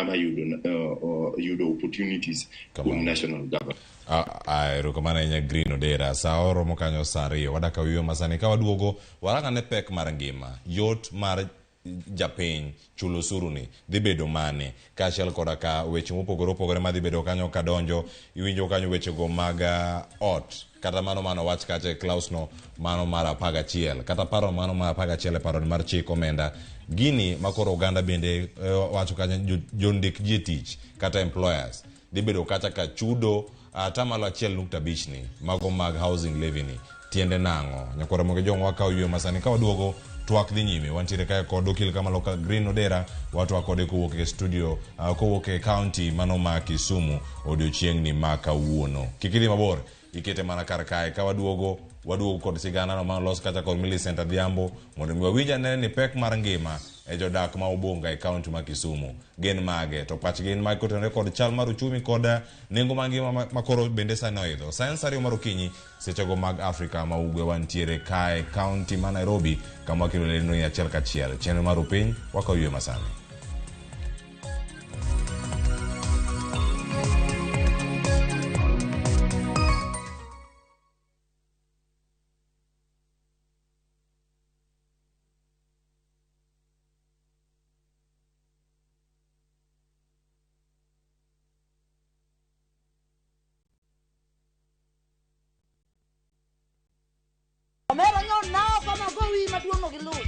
ama yudo opportunities in national government. Rokomana nya green odera sa oro mokanyo sario wadaka wiyo masani ka waduogo waranga ne pek mar ngima yot mar japiny chulo suruni dhi bedo mane ka achiel koda ka weche mopogore ma dhi bedo kanyo kadonjo iwinjo kanyo weche go mag ot kata mano wach kache Klaus no mano mar 11 kata paro mano mar 11 paro mar chik omenda gini makoro Uganda bende wacho kanyo jondik ji tich kata employers dhi bedo kacha ka chudo atamalo 1.5 ni mago mag housing levy ni tiende nango nyakora moge jongwa ka wiyo masani ka waduogo twak dhi nyime wantiere kaya kod okil kama loka green odera watu akode kuwuok e studio kuwuok e county mano ma Kisumu odiochieng' ni ma kawuono kikidhi mabor ikete mana kar kae ka waduogo kod sigana no malos kacha kod Millicent Adhiambo mondo mi wawinja nene ni pek mar ngima e jodak ma Ubunga e county ma Kisumu gen mage to pach gen mage kotenore kod chal mar uchumi kod nengo mar ngima makoro bende sani oidho science ario mar okinyi sechego mag Afrika ma ugwe wantiere kae county ma Nairobi kama kilo leno ya achiel kachiel chenro mar upiny wakawiyo masani.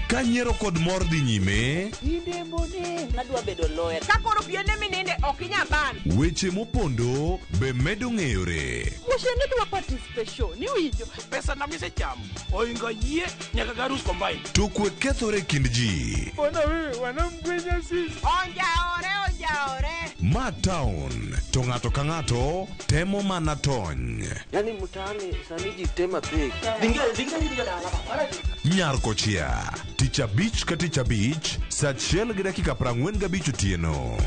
Kanyiero kod mor dhi nyime inde mbone nadwa bedo lawyer kakoro piene mininde okinya ban weche mopondo be medo ng'eyore mushende dwa participation ni winjo pesa na mise cham oingo yie nyaka garus combine to kwe kethore kind ji ona we wanamgwenya sisi onjaore ma town to ng'ato ka ng'ato temo mana tony yani mtaani sani ji tema pek nyar kochia ticha beach ka ticha beach saa 1:45 otieno.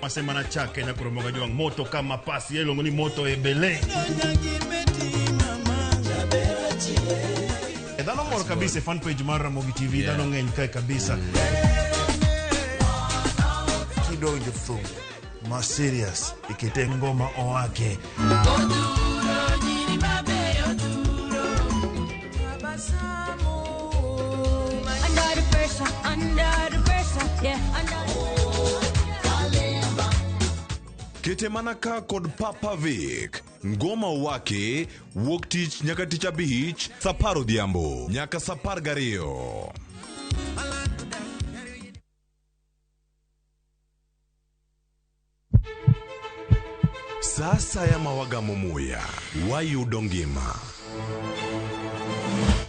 Semana chake na kuromoga jwang moto kama pasi yelo ngoni moto ebele dano mor kabisa fan page mar Ramogi TV dano ngeny kai kabisa kidonjo thum ma serious ikite ngoma oake under the pressure, yeah, Kete manaka kod Papa Vic ngoma wake wuok tich nyaka tich abich saparo dhiambo nyaka sapar gariyo. Sasa ya mawagamo muya wayudo ngima.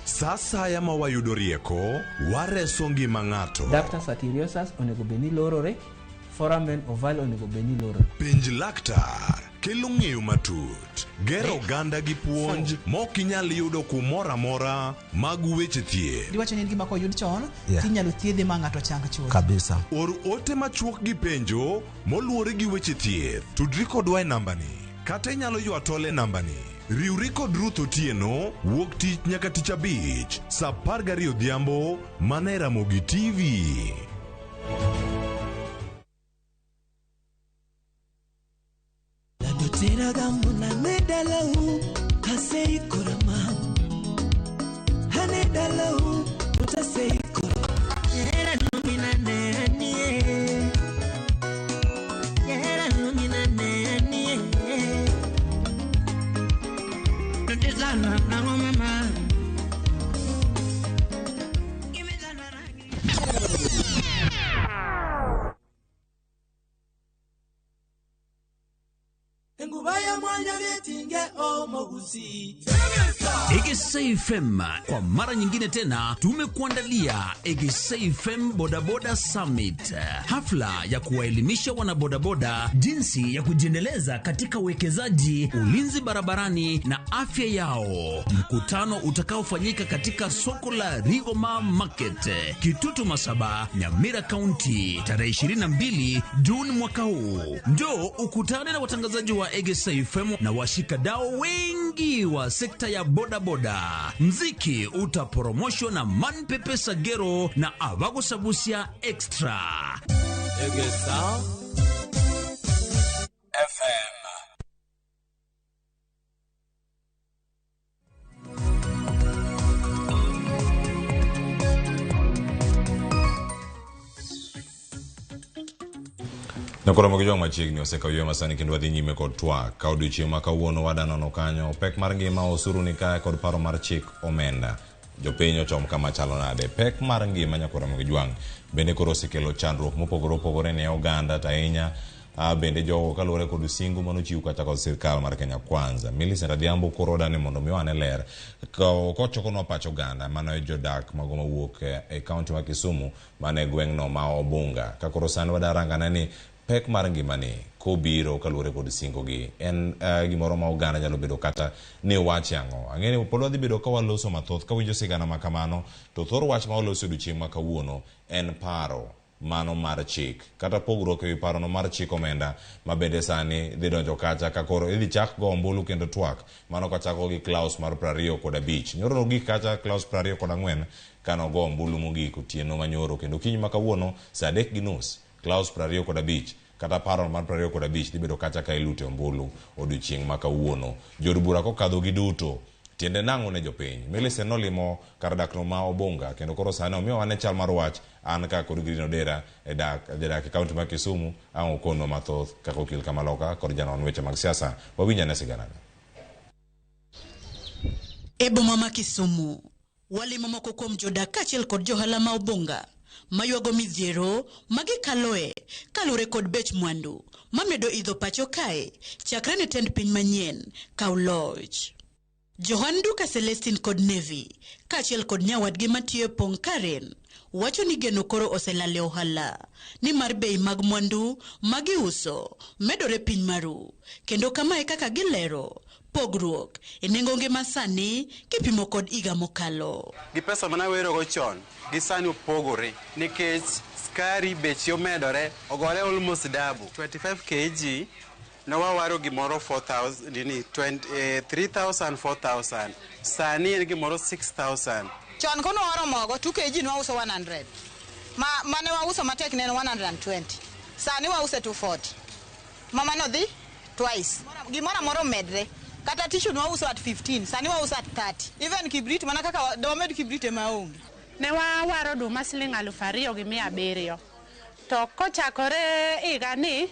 Sasa ya mawayudo rieko wareso ngima ng'ato. Ductus arteriosus onego beni lorore, foramen oval onego beni lorore. Pinj laktar kelo ng'eyo matut, gero ganda gi puonj mok inyal yudo kumora mora mag weche thieth. Diwacho ni gima ko yud chon, tinyalo thiedhe ma ng'ato chang chuth. Kabisa. Or ote machuok gi penjo moluwore gi weche thieth. Tudri kodwa e nambani. Kata inyalo ywa tole nambani. Riwri kod Ruth Otieno wuok tich nyaka tich abich saa 12 odhiambo mana e Ramogi TV. Tera gambo na medalau hasei korama hane dalau utasei korama era lumina nenie era lumina nenie tutizana na mama Egesei FM kwa mara nyingine tena tumekuandalia Egesei FM Bodaboda Summit, hafla ya kuwaelimisha wanabodaboda jinsi ya kujiendeleza katika uwekezaji, ulinzi barabarani na afya yao. Mkutano utakaofanyika katika soko la Rigoma Market, Kitutu Masaba, Nyamira County, tarehe 22 Juni mwaka huu. Njoo ukutane na watangazaji wa Egesei FM na washikadau wengi wafungiwa sekta ya bodaboda. Mziki utaporomoshwa na Man Pepe Sagero na Avago Sabusia Extra. Egesa FM. Nakora mogi jong machiegni osekawiyo masani kendo wadhi nyime kod twak ka odiochieng' ma kawuono wadanono kanyo pek mar ngima osuru ni kaya kod paro mar chik omenda jopiny ochom kama chalo nade pek mar ngima nyakora mogi jwang' bende koro osekelo chandruok mopogore opogore ne oganda ahinya bende jogo kaluwore kod singo manochiw kata kod sirkal mar Kenya Kwanza. Millicent Adhiambo koro dane mondo mi wane ler kochokonwa pacho oganda mano jodak mago mawuok e kaunti ma Kisumu mane gweng'no ma Obunga ka koro sani wadarangana ni pek mar ngimani kobiro kaluwore kod singo gi en gimoro ma oganda nyalo bedo kata ne wach yango ang'eni pod wadhi bedo ka waloso mathoth ka winjo sigana ma kamano to thor wach ma waloso odiochieng' ma kawuono en paro mano mar chik kata pogruok ewi paro no mar chik omenda ma bende sani dhi donjo kacha ka koro idhi chak go ombulu kendo twak mano kachako gi klaus mar 25 nyoro gik kacha klaus 24 kano go ombulu mogik otieno manyoro kendo kiny ma kawuono saa 3:30 klaus 25 kata paro mar 25 dhi bedo kacha ka ilute ombulu odiochieng' ma kawuono jod bura kokadho gi duto tiende nang'o ne jopiny. Millicent nolimo kar dakno ma Obunga kendo koro sani omiyo wane chal mar wach an ka kod Grino Dera e dak e kaunti ma Kisumu ang' okono mathoth kaka okil Kamaloka kod janon weche mag siasa wawinja ne sigana. E boma ma Kisumu walimo moko kuom jodak kaachiel kod johala ma Obunga maywago midhiero magikaloe kalure kod bech mwandu mamedo idho pacho kae chakre ne tend piny manyien kaw loch. Johan Duka Celestine kod Nevi kaachiel kod nyawadgi matiyo e pong' Karen wacho ni geno koro oselale ohala ni mar bei mag mwandu magiuso medore piny maru kendo kamae kaka gilero pogruok e nengo ngima sani kipimo kod iga mokalo. Gi pesa manawero go chon gi sani opogore nikech skari bechi omedore ogore almost double 25 kg no wawaro gimoro 4,000 nini 3,000 4,000 sani en gimoro 6,000. Chon kono waro mogo 2 kg no uso 100 mane wauso matek ne 120 sani wause 240 mama no dhi twice gimoro moro medre kata tissue no wauso at 15 sani wauso at 30 even kibrit mana kaka domed kibrit e maonge ne wawaro duma siling 2,700 to kochakore iga ni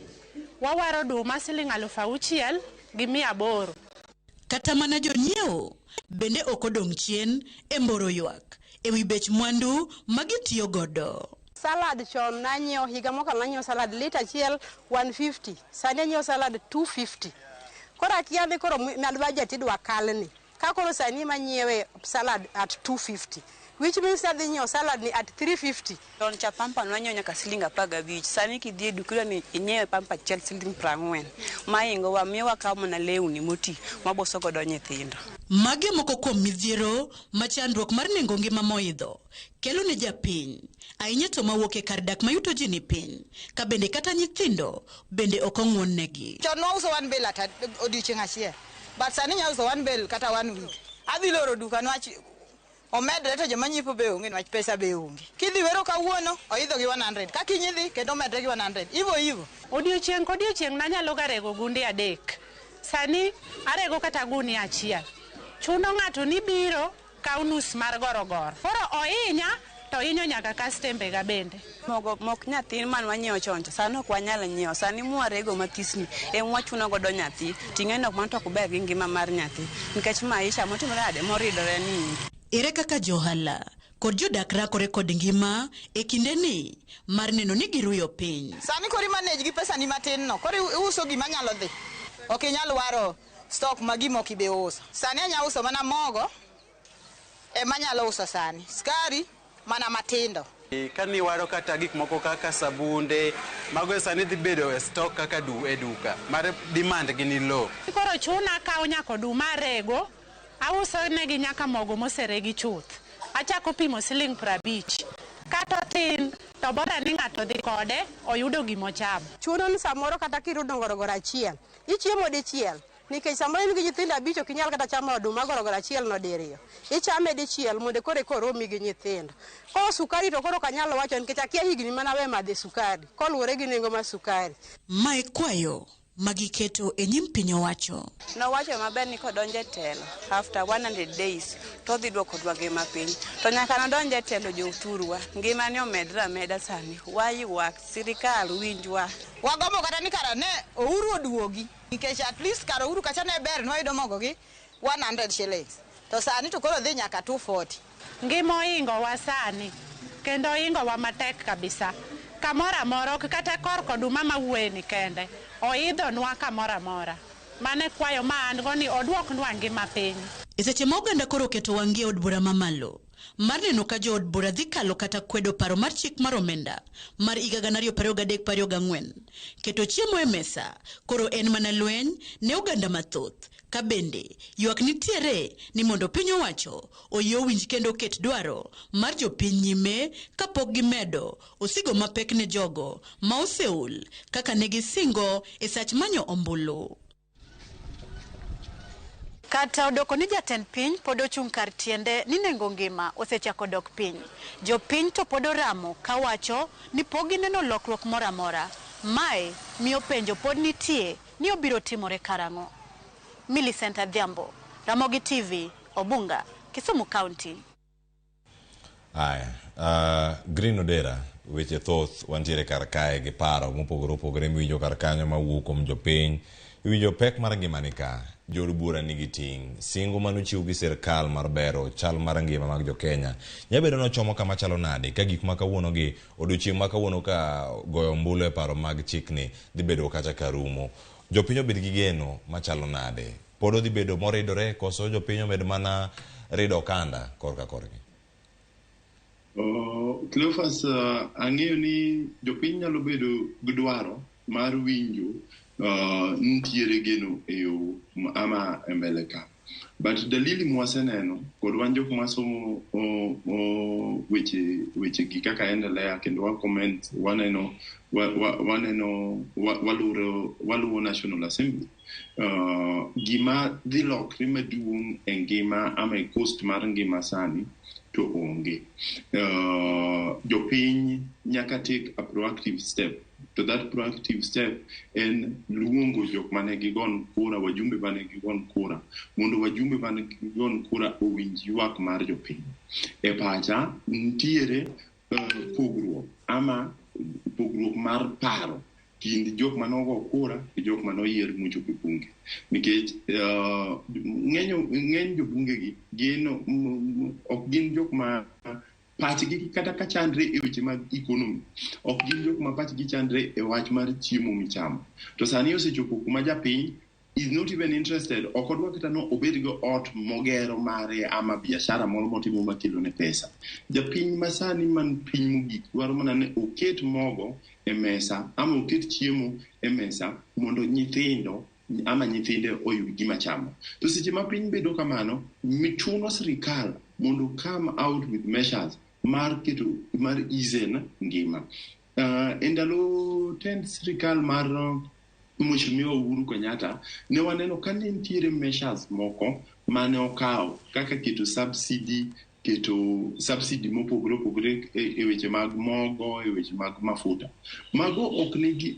wawaro duma siling 6,800. Kata mana jonyiewo bende okodong' chien e mboro ywak ewi bech mwandu magitiyo godo. Salad chon nanyiewo higa mokalo nanyiewo salad lita achiel 150 sani anyiewo salad 250 koro akiani koro mal budget idwa kalni ka koro sani manyiewe salad at 250 which means that the salad ni at 350. Don cha pampa nwanyo nyaka siling 15 sani kidhie dukura ni inyewe pampa chel siling 40 maingo wa miwa kama na lewni moti maboso godo nyithindo. Mage moko kuom midhiero machandruok mar nengo ngima moidho kelo ne japiny ahinya to mawuok e kar dak mayuto ji ni piny ka bende kata nyithindo bende ok ong'won negi. Chon wauso one bale at odiochieng' achiel but sani nyauso one bale kata 1 week adhi loro duka nwach omedre to joma nyiepo be onge nwach pesa be onge kidhi wero kawuono oidho gi 100 ka kinyidhi kendo medre gi 100 ivo odiochieng' kodiochieng' nanyalo garego gunde 3 sani arego kata gunia achiel chuno ng'ato ni biro kaw nus mar gorogoro koro ohinya to inyo nyaka kastembe ga bende mok nyathi man wanyiewo choncho sani ok wanyalo nyiewo sani mwarego mathisni wachuno godo nyathi ting'eno man to kuber gi ngima mar nyathi nikech maisha motimore ade moridore ni. Ere kaka johala kod jodak rakore kod ngima e kinde ni mar neno ni giruyo piny. Sani kori manage gi pesa ni matin no kori uso gima nyalo dhi ok inyal waro stock magimo kibe uso sani anya uso mana mogo e manyalo uso sani skari mana matindo kani waro kata gik moko kaka sabunde mago sani dhi bedo e stock kaka duka mar demand gi ni low koro chuna kaw nyako duma rego auso negi nyaka mogo moseregi chuth achako pimo siling 50 kata tin to bora ni ng'ato dhi kode oyudo gimo chamo chuno ni samoro kata kirudo gorogoro achiel ichiemo dichiel nikech samoro in gi nyithindo 5 ok inyal kata chamo oduma gorogoro achiel no diriyo. Ichame dichiel mondo kore koromi gi nyithindo. Koro sukari to koro kanyalo wacho nikech akia higni mana we madhe sukari. Koluwore gi nengo mar sukari. Mae kwayo magiketo e nyim piny owacho. Nowacho maber ni kodonje telo after 100 days to dhi duoko ngima piny. To nyaka nodonje telo joturwa. Ngima ni omedra meda sani. Wayuak sirikal winjwa. Wagomo kata ni kara ne ouru oduogi. Nikech at least kara ouru kacha ne ber nwayudo mogo gi 100 shillings. To sani to koro dhi nyaka 240. Ngima oingo wa sani. Kendo oingo wa matek kabisa. Kamora moro kata korko oduma mawuoye ni kende. Oidho nwa kamora mora. Mane kwayo ma an go ni oduok nwa ngima piny. E seche ma oganda koro oketo wang'e od bura mamalo mar neno ka jo od bura dhi kalo kata kwedo paro mar chik mar omenda mar higa 2023-2024 keto chiemo e mesa koro en mana lweny ne oganda mathoth ka bende ywak nitiere ni mondo piny owacho oyie winj kendo ket dwaro mar jopiny nyime kapok gimedo osigo mapek ne jogo ma oseol kaka ne gisingo e sach manyo ombulu. Kata odoko ni jatend piny pod ochung' kar tiende ni nengo ngima osechako dok piny. Jopiny to pod oramo kawacho ni pok gineno lokruok moro amora. Mae miyo penjo pod nitie ni obiro timore karang'o. Millicent Adhiambo, Ramogi TV, Obunga, Kisumu County. Green Odera, weche thoth wantiere kar kae gi paro mopogore opogore miwinjo kar kanyo mawuok kuom jopiny. Iwinjo pek mar ngimani ka, jod bura nigi ting', singo manuchiw gi sirkal mar bero chal mar ngima mag jokenya. Nyabedo nochomo kama chalo nade, ka gik makawuono gi, odiochieng' makawuono ka goyo ombulu e paro mag chikni, dhi bedo kacha karumo. Jopiny obed gi geno machalo nade. Podo dhi bedo moridore, koso jopiny omed mana rido kanda korka korgi. Cleophas, ang'eyo ni jopiny nyalo bedo gi dwaro mar winjo nitiere geno e yo ama mbele ka. But dalili mwaseneno kod wan jok masomo weche gi kaka endelea kendo wa comment waneno waluwo National Assembly. Gima dhi lokre maduong' e ngima ama e cost mar ngima sani to onge. Jopiny nyaka take a proactive step. To that proactive step en luongo jok mane gigon kura, wajumbe mane gigon kura, mondo wajumbe mane gigon kura owinj ywak mar jopiny. E pacha nitiere pogruok mar paro kind jok manogo kura gi jok manoyier mochopo e bunge. Nikech ng'eny jobunge gi gin ok gin jok ma pachgi kata ka chandre e weche mag economy, ok gin jok ma pachgi chandre e wach mar chiemo michamo. To sani osechopo kuma japiny is not even interested, ok odwa kata no obed go ot mogero mare ama biashara moro motimo makelo ne pesa. Japiny masani man piny mogik dwaro mana ne oket mogo e mesa ama oket chiemo e mesa mondo nyithindo ama nyithinde oyud gima chamo. To seche ma piny bedo kamano, michuno sirikal mondo come out with measures mar izen ngima. Endalo tend sirikal mar Mheshimiwa Uhuru Kenyatta ne waneno ka nitiere measures moko mane okawo kaka keto subsidy mopogore opogore e weche mag mogo, e weche mag mafuta. Mago ok negi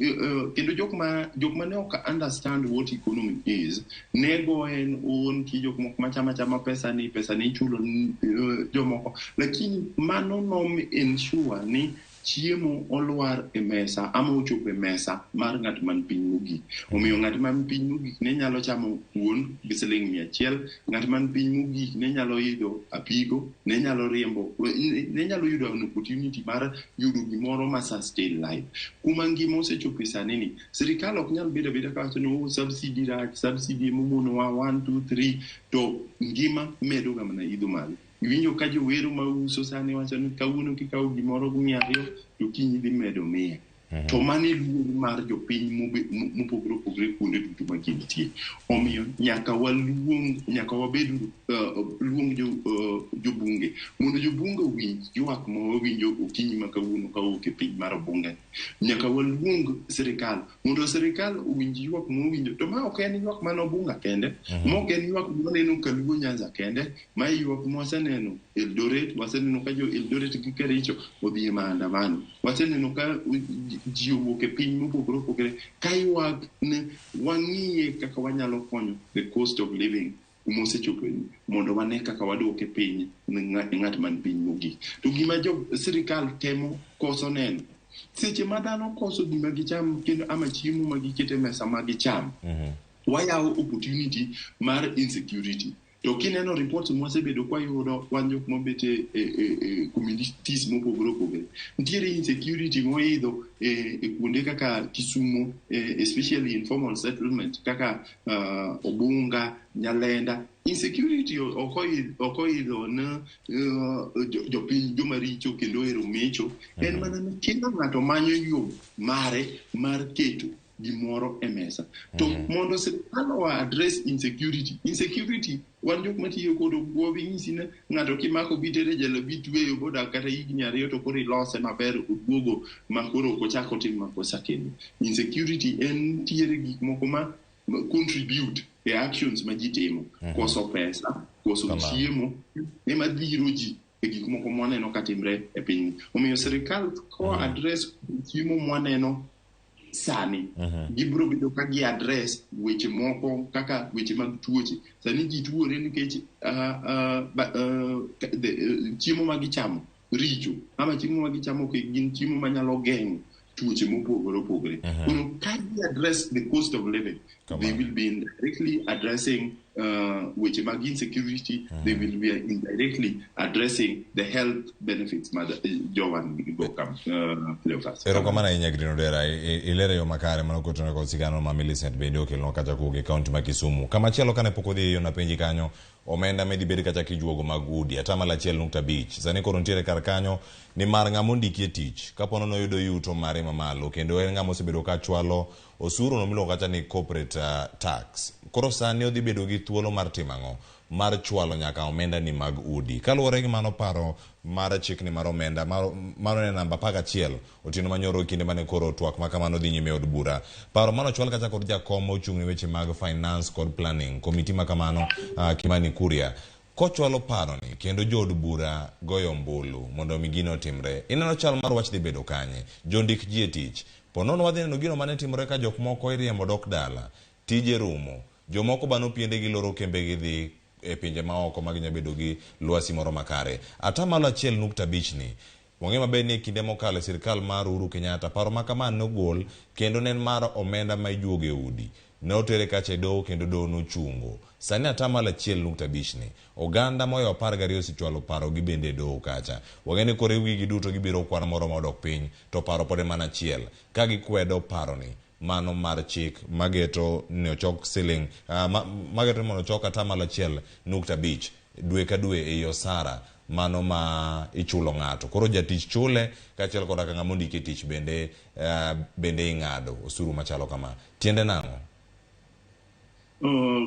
kendo jok mane ok understand what economy is, nego en on ki jok moko machama pesa ni chulo jomoko, lakini mano nom ensure ni chiemo olwar e mesa ama ochopo e mesa mar ng'at man piny mogik. Omiyo ng'at man piny mogik ne nyalo chamo kuon gi siling 100, ng'at man piny mogik ne nyalo yudo apigo, ne nyalo yudo an opportunity mar yudo gimoro ma sustain life. Kuma ngima osechopo sani ni, sirikal ok nyal bedo abeda ka wacho no subsidy momono wa 1 2 3 to ngima medo ga mana idho malo. Iwinjo ka jowero ma uso sani wacho ni kawuono kikawo gimoro 200 to kiny dhi medo 100. to mane luong mar jopiny mopogore opogore kuonde duto ma gintie. Omiyo nyaka wabed luong jobunge mondo jobunge owinj ywak ma wawinjo okinyi ma kawuono kawuok e piny mar bunge. Nyaka waluong sirikal mondo sirikal owinj ywak ma wawinjo, to ma ok en ywak mana bunga kende, ma ok en ywak ma waneno Kaluo Nyanza kende, ma ywak ma waseneno Eldoret, waseneno ka jo Eldoret gi Kericho odhi e maandamano, waseneno ka ji owuok e piny mopogore opogore ka ywak ne wang'iye kaka wanyalo konyo the cost of living mosechopo mondo wane kaka waduoke piny ng'at man piny mogik. To gima jo sirikal temo koso neno, seche ma dhano koso gima gicham kendo ama chiemo ma gikete mesa ma gicham, wayawo opportunity mar insecurity. To kineno reports mwasebedo kwa yudo wan jok mobet e communities mopogore opogore, nitiere insecurity moidho e kuonde kaka Kisumu, especially informal settlement kaka Obunga, Nyalenda. Insecurity okoidho na jopiny jomaricho kendo ero mecho, en mana ni kila ng'ato manyo yo mare mar keto gimoro e mesa. To mondo sirikal address insecurity wan jok matiyo kod obwobi nyisi ne ng'ato kimako bitere jalo bitweyo bodak kata higni 2 to koro ilose maber obwogo ma koro ochako timo makosa kendo. Insecurity en tiere gik moko ma contribute e actions ma ji timo, koso pesa, koso chiemo ema dhiro ji e gik moko mwaneno katimre e piny. Omiyo sirikal ko address chiemo mwaneno sani, gibiro bedo ka gi address weche moko kaka weche mag tuoche. Sani ji tuore nikech chiemo ma gichamo richo, ama chiemo ma gichamo gin chiemo manyalo geng'o tuoche mopogore opogore. Koro ka gi address the cost of living, they will be indirectly addressing weche mag insecurity, they will be indirectly addressing the health benefits ma jowan go kam Cleophas. Pero kama na Grino Dera ilere yo makare mano kotone ko sigano ma Millicent bende okelno kata kuge county ma Kisumu. Kama chielo kane pokodhi yo na penji kanyo omenda medi bedi kata kijuogo mag udi atama la 1.5 sani koro ntiere kar kanyo ni mar ng'amo ndiki e tich kapono no yudo yuto mare mamalo kendo en ng'amo osebedo ka chwalo osuru no miluongo kata ni corporate tax. Koro sani odhi bedo gi thuolo mar timang'o mar chwalo nyaka omenda ni mag udi. Kaluwore gi mano paro mar chik ni mar omenda mano ne namba 11 otieno manyoro kinde mane koro twak ma kamano dhi nyime od bura. Paro mano chwal kata kod jakom mochung' ne weche mag finance kod planning komiti ma kamano Kimani Kuria kochwalo paro ni kendo jood bura goyo mbulu mondo mi gino timre. Ineno chal mar wach dhi bedo kanye jondik ji e tich ponono wadhi neno gino mane timore ka jok moko iriembo dok dala tije rumo jomoko bano piende gi loro kembe gi dhi e pinje maoko maginya bedo gi lwasi moro makare. Atamalo 1.5 ni wang'e maber ni kinde mokalo sirikal mar Uhuru Kenyatta paro ma kamano nogol kendo nen mar omenda ma ijuogo e udi ne otere kacha doho kendo doho nochungo. Sani atamalo 1.5 ni oganda moyo 12 osichwalo paro gi bende doho kacha. Wang'e ni kore wigi duto gibiro kwan moro modok piny to paro pode mana achiel ka gikwedo paro ni mano mar chik mageto ne ochok siling mageto mono chok atamalo 1.5 dwe ka dwe e osara mano ma ichulo ng'ato. Koro jatich chule kachiel koda ka ng'amo ndike tich bende ing'ado osuru machalo kama. Tiende nang'o?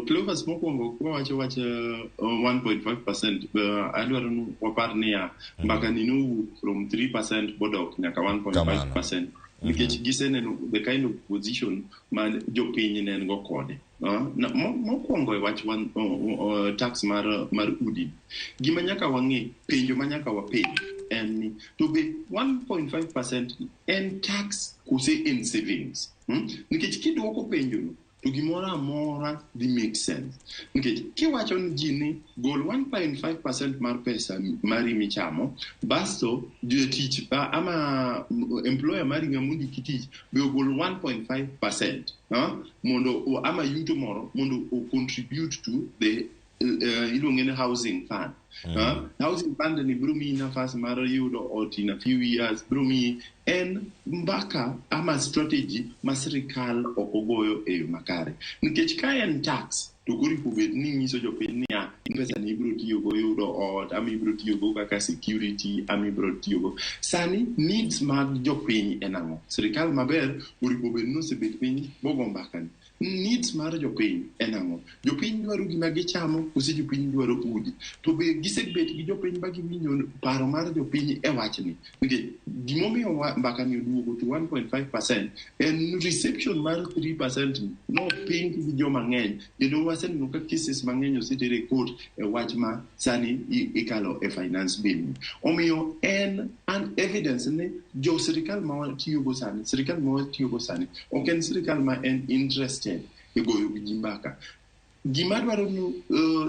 Cleophas mokwongo wacho 1.5% adwaro wapar niya mbaka nino from 3% bodok nyaka 1.5%. Nikech giseneno the kind of position man jopiny nen go kode. Mokwongo e wach tax mar udi. Gima nyaka wang'e, penjo ma nyaka wapenj en ni to be 1.5% en tax kose en savings. Nikech kiduoko penjo no to gimoro amora dhi make sense. Nikech kiwacho ni ji ni gol 1.5% mar pesa mari michamo, basto jotich ama employer mari ng'amundi kitich be ogol 1.5% mondo ama yuto moro mondo o contribute to the iluonge ni housing fund. Housing fund ni biro miyi nafas mar yudo ot in a few years, biro miyi en mbaka ama strategy ma sirikal ok ogoyo e yo makare. Nikech ka en tax to koro ibet ni nyiso jopiny niya pesa ni ibro tiyo go yudo ot, ama ibro tiyo go kaka security, ama ibro tiyo go. Sani needs mag jopiny en ang'o? Sirikal maber oripo bed nosebet piny bogo mbakani. Needs mar jopiny en ang'o? Jopiny dwaro gima gichamo, kose jopiny dwaro udi. To be gisebet gi jopiny ba giwinjo paro mar jopiny e wachni. Nikech gimomiyo mbakani oduogo to 1.5% en reception mar 3% no piny gi joma ng'eny. Kendo waseneno ka cases mang'eny osetere e court e wach ma sani ikalo e finance bill. Omiyo en an evidence ne jo sirikal ma watiyogo sani, sirikal ma watiyogo sani, ok en sirikal ma en interested e goyo gi mbaka. Gima dwaro no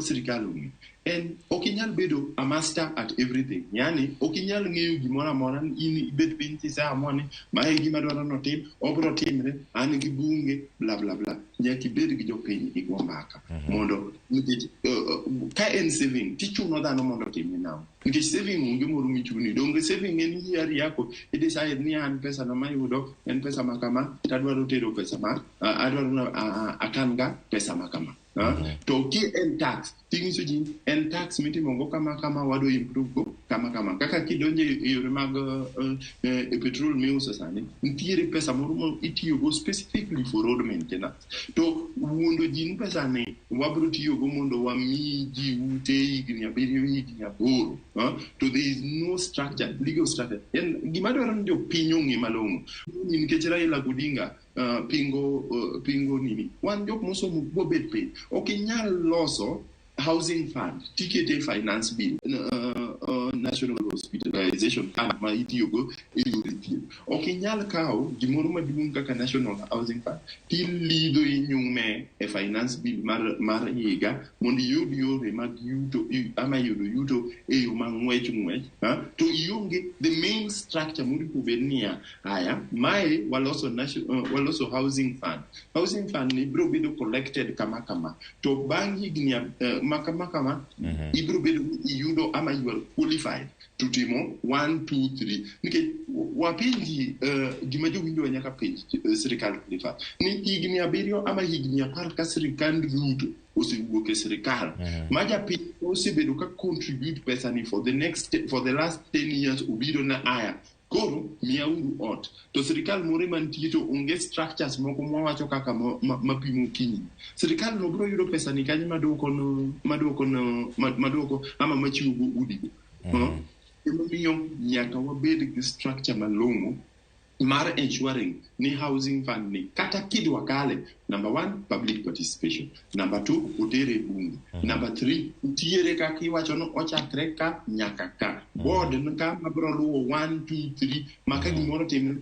sirikal ong'e en ok inyal bedo a master at everything. Yani ok inyal ng'eyo gimoro amora, in ibed piny tiseamua ni mae gima dwaro notim, obro timre, an gi bunge bla bla bla. Nyaka ibed gi jopiny igwa mbaka mondo nikech ka en saving tichuno dhano mondo timni now. Nikech saving onge moro michuni, donge saving en yiari yako, i decide ni an pesa na mayudo en pesa makama, tadwaro tero pesa ma adwaro akan pesa makama. To ki en tax, ting'iso ji en tax mitimogo kama wado improve go kama kaka kidonje e yore mag petrol miuso sani, nitiere pesa moro ma itiyogo specifically for road maintenance. To wuondo ji ni pesa ni wabro tiyogo mondo wami ji ute higni 7 higni 8. To there is no structure, legal structure. En gima dwaro ni jopiny ong'e malong'o. Nikech Raila Odinga pingo nini, wan jok mosomo bobet piny ok inyal loso housing fund tikete finance bill, national hospitalization fund ma itiyogo e yore thieth. Ok inyal kawo gimoro maduong' kaka national housing fund tilidho inyume e finance bill mar higa mondo iyud yore mag yuto ama yudo yuto e yo mang'wech to ionge the main structure moripo bed niya haya mae waloso housing fund ni biro bedo collected kama to bang' higni makama ibiro bedo yudo ama you are qualified to timo 1 2 3. Nikech wapenji gima jowinjo nyaka penj sirikal qualified ni higni 7 ama higni 10 ka sirikand Ruto osewuok e sirikal ma japiny osebedo ka contribute pesa ni for the last 10 years obiro na aya koro miauru ot to sirikal moro mantie to onge structures moko mwawacho kaka mapimo kinyi. Sirikal no biro yudo pesa ni kanye madwoko ama machiwo udigo. Emomiyo nyaka wabed gi structure malong'o mar ensuring ni housing fund ni kata kidwa kale, number 1 public participation, number 2 otere bunge, number 3 ntiere kaka iwacho no ochakre ka nyaka ka board nka mabro luwo 1 2 3 maka gimoro tim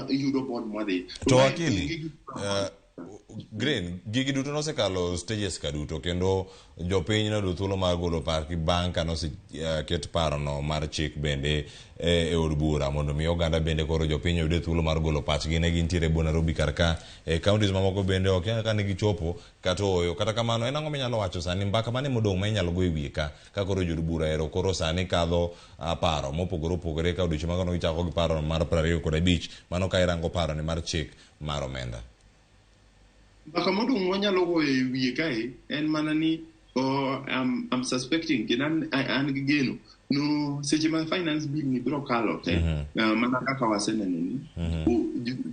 yudo board mwadhi to wakili Green, gigi duto nosekalo stages ka duto kendo jopiny nodo thuolo mar golo parki bang' ka ket paro no mar chik bende e od bura mondo mi oganda bende koro jopiny yude thuolo mar golo pachgi ne gintiere bo Nairobi karka e counties mamoko bende ok ka ne gichopo kata oyo. Kata kamano en ang'o minyalo wacho sani mbaka mane modong' ma inyalo go e wiye ka koro jod bura ero koro sani kadho paro mopogore opogore ka odiochieng' makono gichako gi paro mar 25 mano ka irango paro ni mar chik mar omenda. Mbaka modong' wanyalo go e wiye kae en mana ni I'm suspecting kina an gi geno no seche ma finance bill ni biro kalo te mana kaka waseneno ni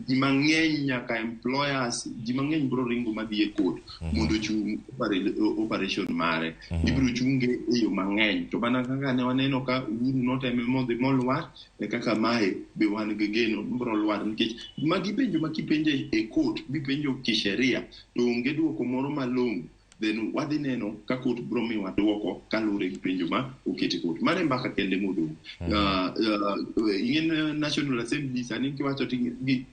ji mang'eny nyaka employers ji mang'eny biro ringo madhi e court mondo chung operation mare ibiro chunge e yo mang'eny to mana kaka ne waneno ka Uhuru noteme modhi molwar e kaka mae be wan gi geno biro lwar nikech magi penjo makipenje e court bipenjo kisheria to onge duoko moro malong'o then wadhi neno ka court biro miwa duoko kalure gi penjo ma oketi court mane mbaka kende modong'. In National Assembly sani kiwacho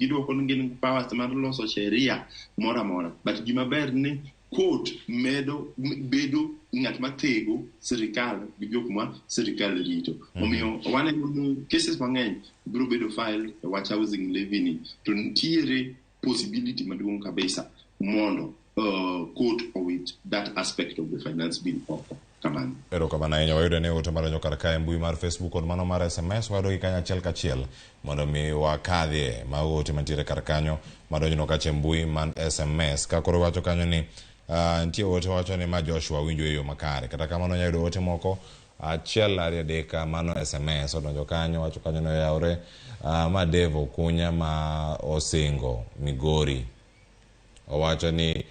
giduoko ni gin powers mar loso sheria mora mora but gima ber ni court bedo ng'at matego sirikal gi jok ma sirikal rito. Omiyo waneno cases mang'eny biro bedo file e wach housing levy ni to nitiere possibility maduong' kabisa mondo court with that aspect of the finance bill kamano. Ero kamano ahinya wayudo ne ote mar nyokar kae mbui mar Facebook kod mano mar SMS wayudo gi kanyo achiel kachiel mondo mi wakadhie ma ote mantiere kar kanyo madonjno kache mbui man SMS ka koro wacho kanyo ni nitie ote wacho ni ma Joshua winjo eyo makare kata kamano nyayudo ote moko achiel ariyo adek mano SMS odonjo kanyo wacho kanyo no yawre ma Dave Okunya ma Osingo Migori owacho ni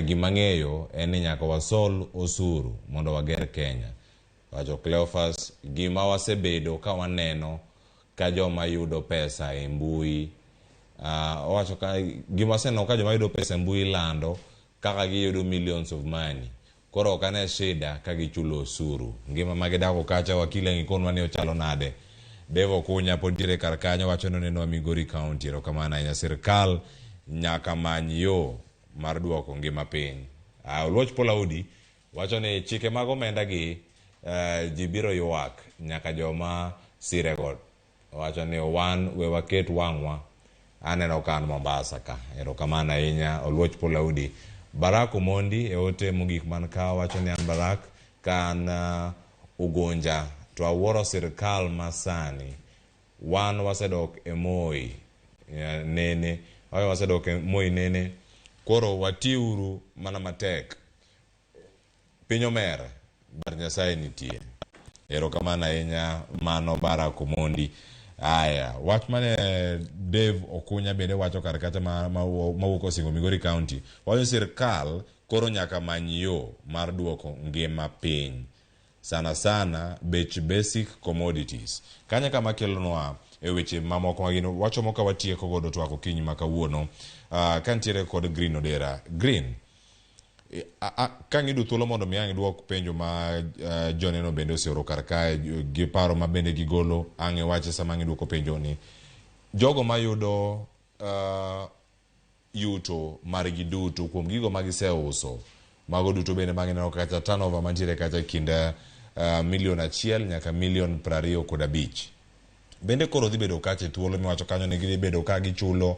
gima ng'eyo en ni nyaka wasol osuru mondo wager Kenya. Wacho Cleophas gima wasebedo ka waneno ka joma yudo pesa e mbui owacho ka gima waseneno ka joma yudo pesa e mbui lando kaka giyudo millions of money koro ok ane shida ka gichulo osuru. Ngima magidako kacha wakile ngikonwa ni ochalo nade. Dave Okunya pod dire kar kanyo wacho ni neno Migori County ro kamana ahinya sirkal nyaka many yo mar duoko ngima piny. Oluoch Polaudi wacho ni chike mag omenda gi ji biro ywak nyaka joma sirego. Wacho ni wan we waket wang'wa aneno kan Mombasa ka. Ero kamana ahinya Oluoch Polaudi. Barak Omondi e ote mogik man ka wacho ni an Barak kan Ugonja to awuoro sirkal masani wan wasedok e Moi nene wasedok e Moi nene koro watiuru mana matek piny omer bar Nyasaye nitie. Ero kamana ahinya mano Barak Omondi. Aya wach mane Dave Okunya bende wacho kar kacha mawuok Osingo Migori County wacho sirkal koro nyaka many yo mar duoko ngima piny sana bech basic commodities kanya kama kelonwa e weche mamoko magino wacho moka watieko godo twako kiny makawuono kantiere kod Green Odera. Green kangidu thuolo mondo miang duok penjo ma joneno bende osioro kar kae gi paro ma bende gigolo ang'e wache sama ngiduoko penjo ni jogo mayudo yuto margi duto kuom gigo magiseuso mago duto bende mangineno kacha turnover mantiere kacha kind $1 million nyaka $125 bende koro dhi bedo kacha thuolo miwacho kanyo ni gidhi bedo ka gichulo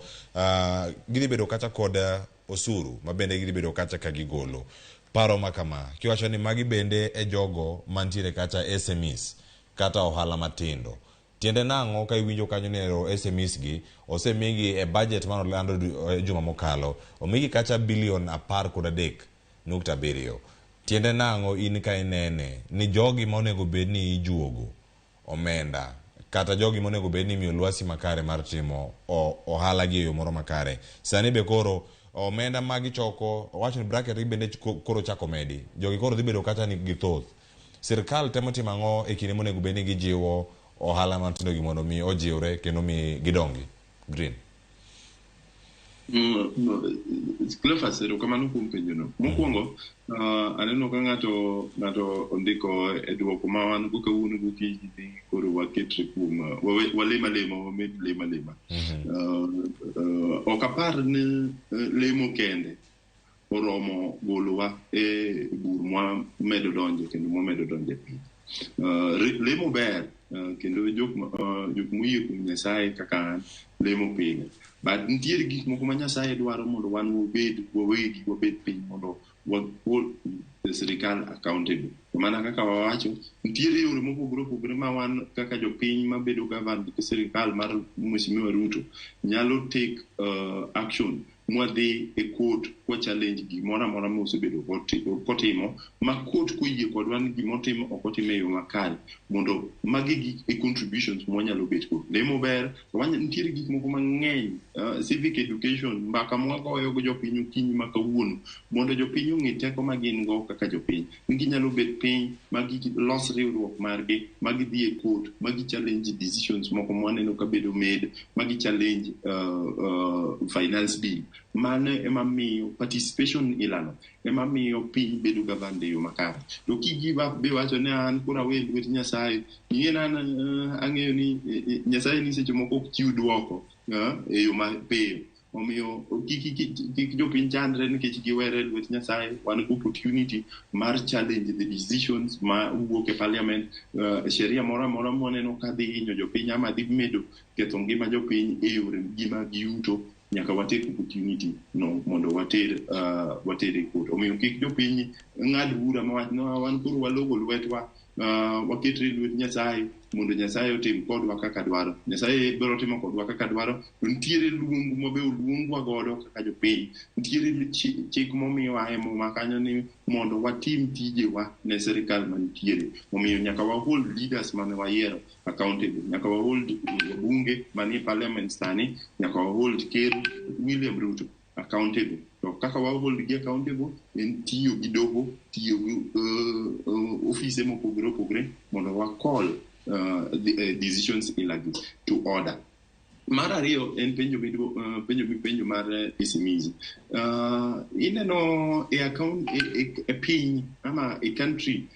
gidhi bedo kacha kod osuru ma bende gidhi bedo kacha ka gigolo paro makama kiwacho ni magi bende e jogo mantiere kacha SMEs kata ohala matindo tiende nang'o ka iwinjo kanyo ni SMEs gi osemigi e budget man Orlando juma mokalo omigi kacha $13.7 tiende nang'o in ka inene ni jogi monego bed ni ijuogo omenda kata jogi monego bed ni miyo lwasi makare mar timo ohala gi yo moro makare sani be koro omenda magi choko wacho ni bracket bende koro chako medi jogi koro dhi bedo kata ni githoth sirkal temo timo ang'o e kinde monego bed ni gijiwo ohala matindo gi mondo mi ojiwre kendo mi gidongi. Green Cleophas ero kamano kuom penjono mokwongo aneno ka ng'ato ondiko e duoko ma wan go kawuono gokinyi koro waketre kuom walema wamed lema ok apar ni lemo kende oromo golowa e bur mwa medo donje kendo mwamedo donje piny lemo ber kendo jok moyie kuom Nyasaye kaka an lemo pile but nitiere gik moko ma Nyasaye dwaro mondo wan wabed piny mondo hold sirikal accountable mana kaka wawacho nitiere yore mopogore ma wan kaka jopiny mabedo governed gi sirikal mar Mheshimiwa Ruto nyalo take action mwadhi e court kwa challenge gimoro amora mosebedo kotimo ma court koyie kodwa ni gimotimo ok otimo e yo makare mondo magi e contributions mwanyalo bet ko lemo ber nitiere gik moko mang'eny civic education mbaka mwagoyo go jopiny okinyi makawuono mondo jopiny ong'e teko ma gin go kaka jopiny ginyalo bet piny magi los riwruok margi magi dhi e court magi challenge decisions moko mwaneno ka bedo made magi challenge finance bill mano emamiyo participation ilano emamiyo piny bedo governed e yo makare to give up be wacho ne an kura wel wet Nyasaye ing'e nan ang'eyo ni Nyasaye ni seche moko ok chiw duoko e yo mapiyo omiyo kik jopiny chandre nikech giwere lwet Nyasaye wan go opportunity mar challenge the decisions ma wuok e parliament sheria moro amora moneno ka dhi hinyo jopiny ama dhi medo ketho ngima jopiny e yore gima giyuto nyaka water opportunity no mondo water e court omiyo kik jopiny ng'ad bura ma wach no wan koro walogo lwetwa waketre lwet Nyasaye mondo Nyasaye otim kodwa kaka dwaro. Nyasaye biro timo kodwa kaka dwaro. Nitiere luongo mabe oluongwa godo kaka jopiny. Nitiere chik momiwa emo makanyo ni mondo watim tijewa ne sirikal manitiere. Omiyo nyaka wa hold leaders mane wayiero accountable. Nyaka wa hold bunge manie parliament sani. Nyaka wa hold Ker William Ruto accountable. To kaka wa hold gi accountable en tiyo gi doho, tiyo gi office mopogore opogore mondo wa call decisions ilagi to order. Mar ariyo en penjo mar SMEs. Ineno account e piny ama e country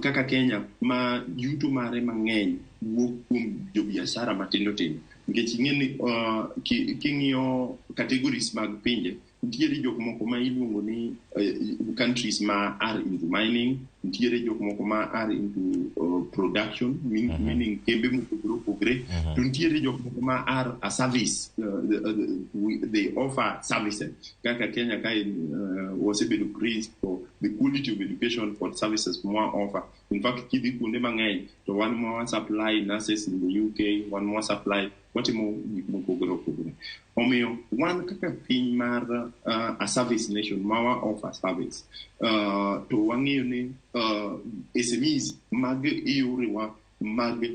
kaka Kenya ma yuto mare mang'eny wuok kuom jobiashara matindo tindo. Nikech ing'eni king'iyo categories mag pinje, nitiere jok moko ma iluongo ni countries ma are into mining, nitiere jok moko ma are into production, meaning kembe mopogore opogore, to nitiere jok moko ma are a service, they offer services. Kaka Kenya wasebedo praised for the quality of education for services more offer. In fact, kidhi kuonde mang'eny, to one more supply nurses in the UK, one more supply watimo gik mopogore opogore. Omiyo wan kaka piny mar a service nation ma wa offer service, to wang'eyo ni SMEs mag yorewa mag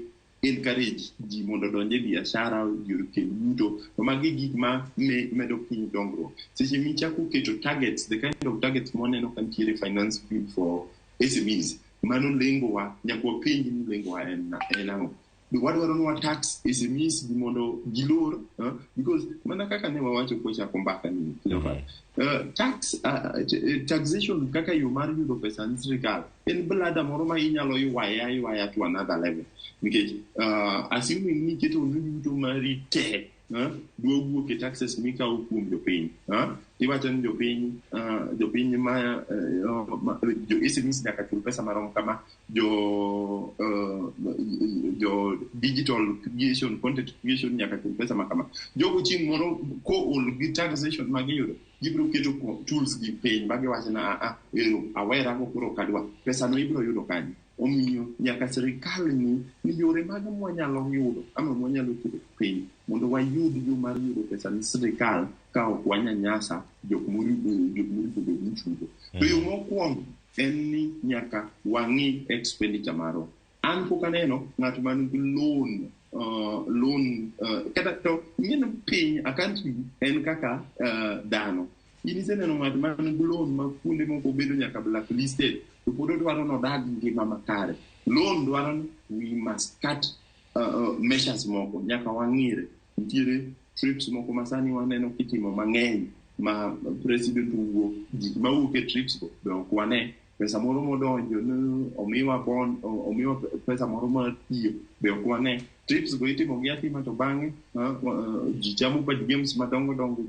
encourage ji mondo donje biashara yor kel yuto, to magi gik ma medo piny dongruok. Seche michako keto targets, the kind of targets moneno kantiere finance bill for SMEs, mano lengowa nyaka wapenj ni lengowa en ang'o. Wadwaro ni wa tax SMEs mondo gilor, because mana kaka ne wawacho kochako mbaka ni taxation kaka yo mar yudo pesa ni sirikal en blada moro ma inyalo yuaya to another level. Nikech assuming ni keto yuto mari te duogo ke taxes mikawo kuom jopiny, iwacho ni jopiny ma jo SMEs nyaka chul pesa marom kama, jo digital creation, content creation nyaka chul pesa makama. Jogo chieng' moro ko ol gi taxation magiyudo, gibiro keto tools gi piny magiwacho na awera go koro kadwa pesa no ibiro yudo kanye. Omiyo nyaka sirikal ni yore mag mwanyalo yudo ama mwanyalo keto piny mondo wayud yo mar yudo pesa ni sirikal ka ok wanyanyasa jok moripo chudo. To yo mokwongo en ni nyaka wang'i expenditure maro. An pok aneno ng'at man gi loan kata to ng'eno piny a country en kaka dhano. In iseneno ng'at man gi loan ma kuonde moko bedo nyaka blacklisted, to pod odwaro nodag ngima makare. Loan dwaro ni we must cut measures moko, nyaka wang'ire. Nitiere trips moko masani waneno kitimo mang'eny ma president wuok, gik mawuok e trips go be ok wane. Pesa moro modonjo ni omiwa bond, omiwa pesa moro mar tiyo be ok wane. Trips go itimo gi atima to bang'e ji chamo kod games madongo dongo,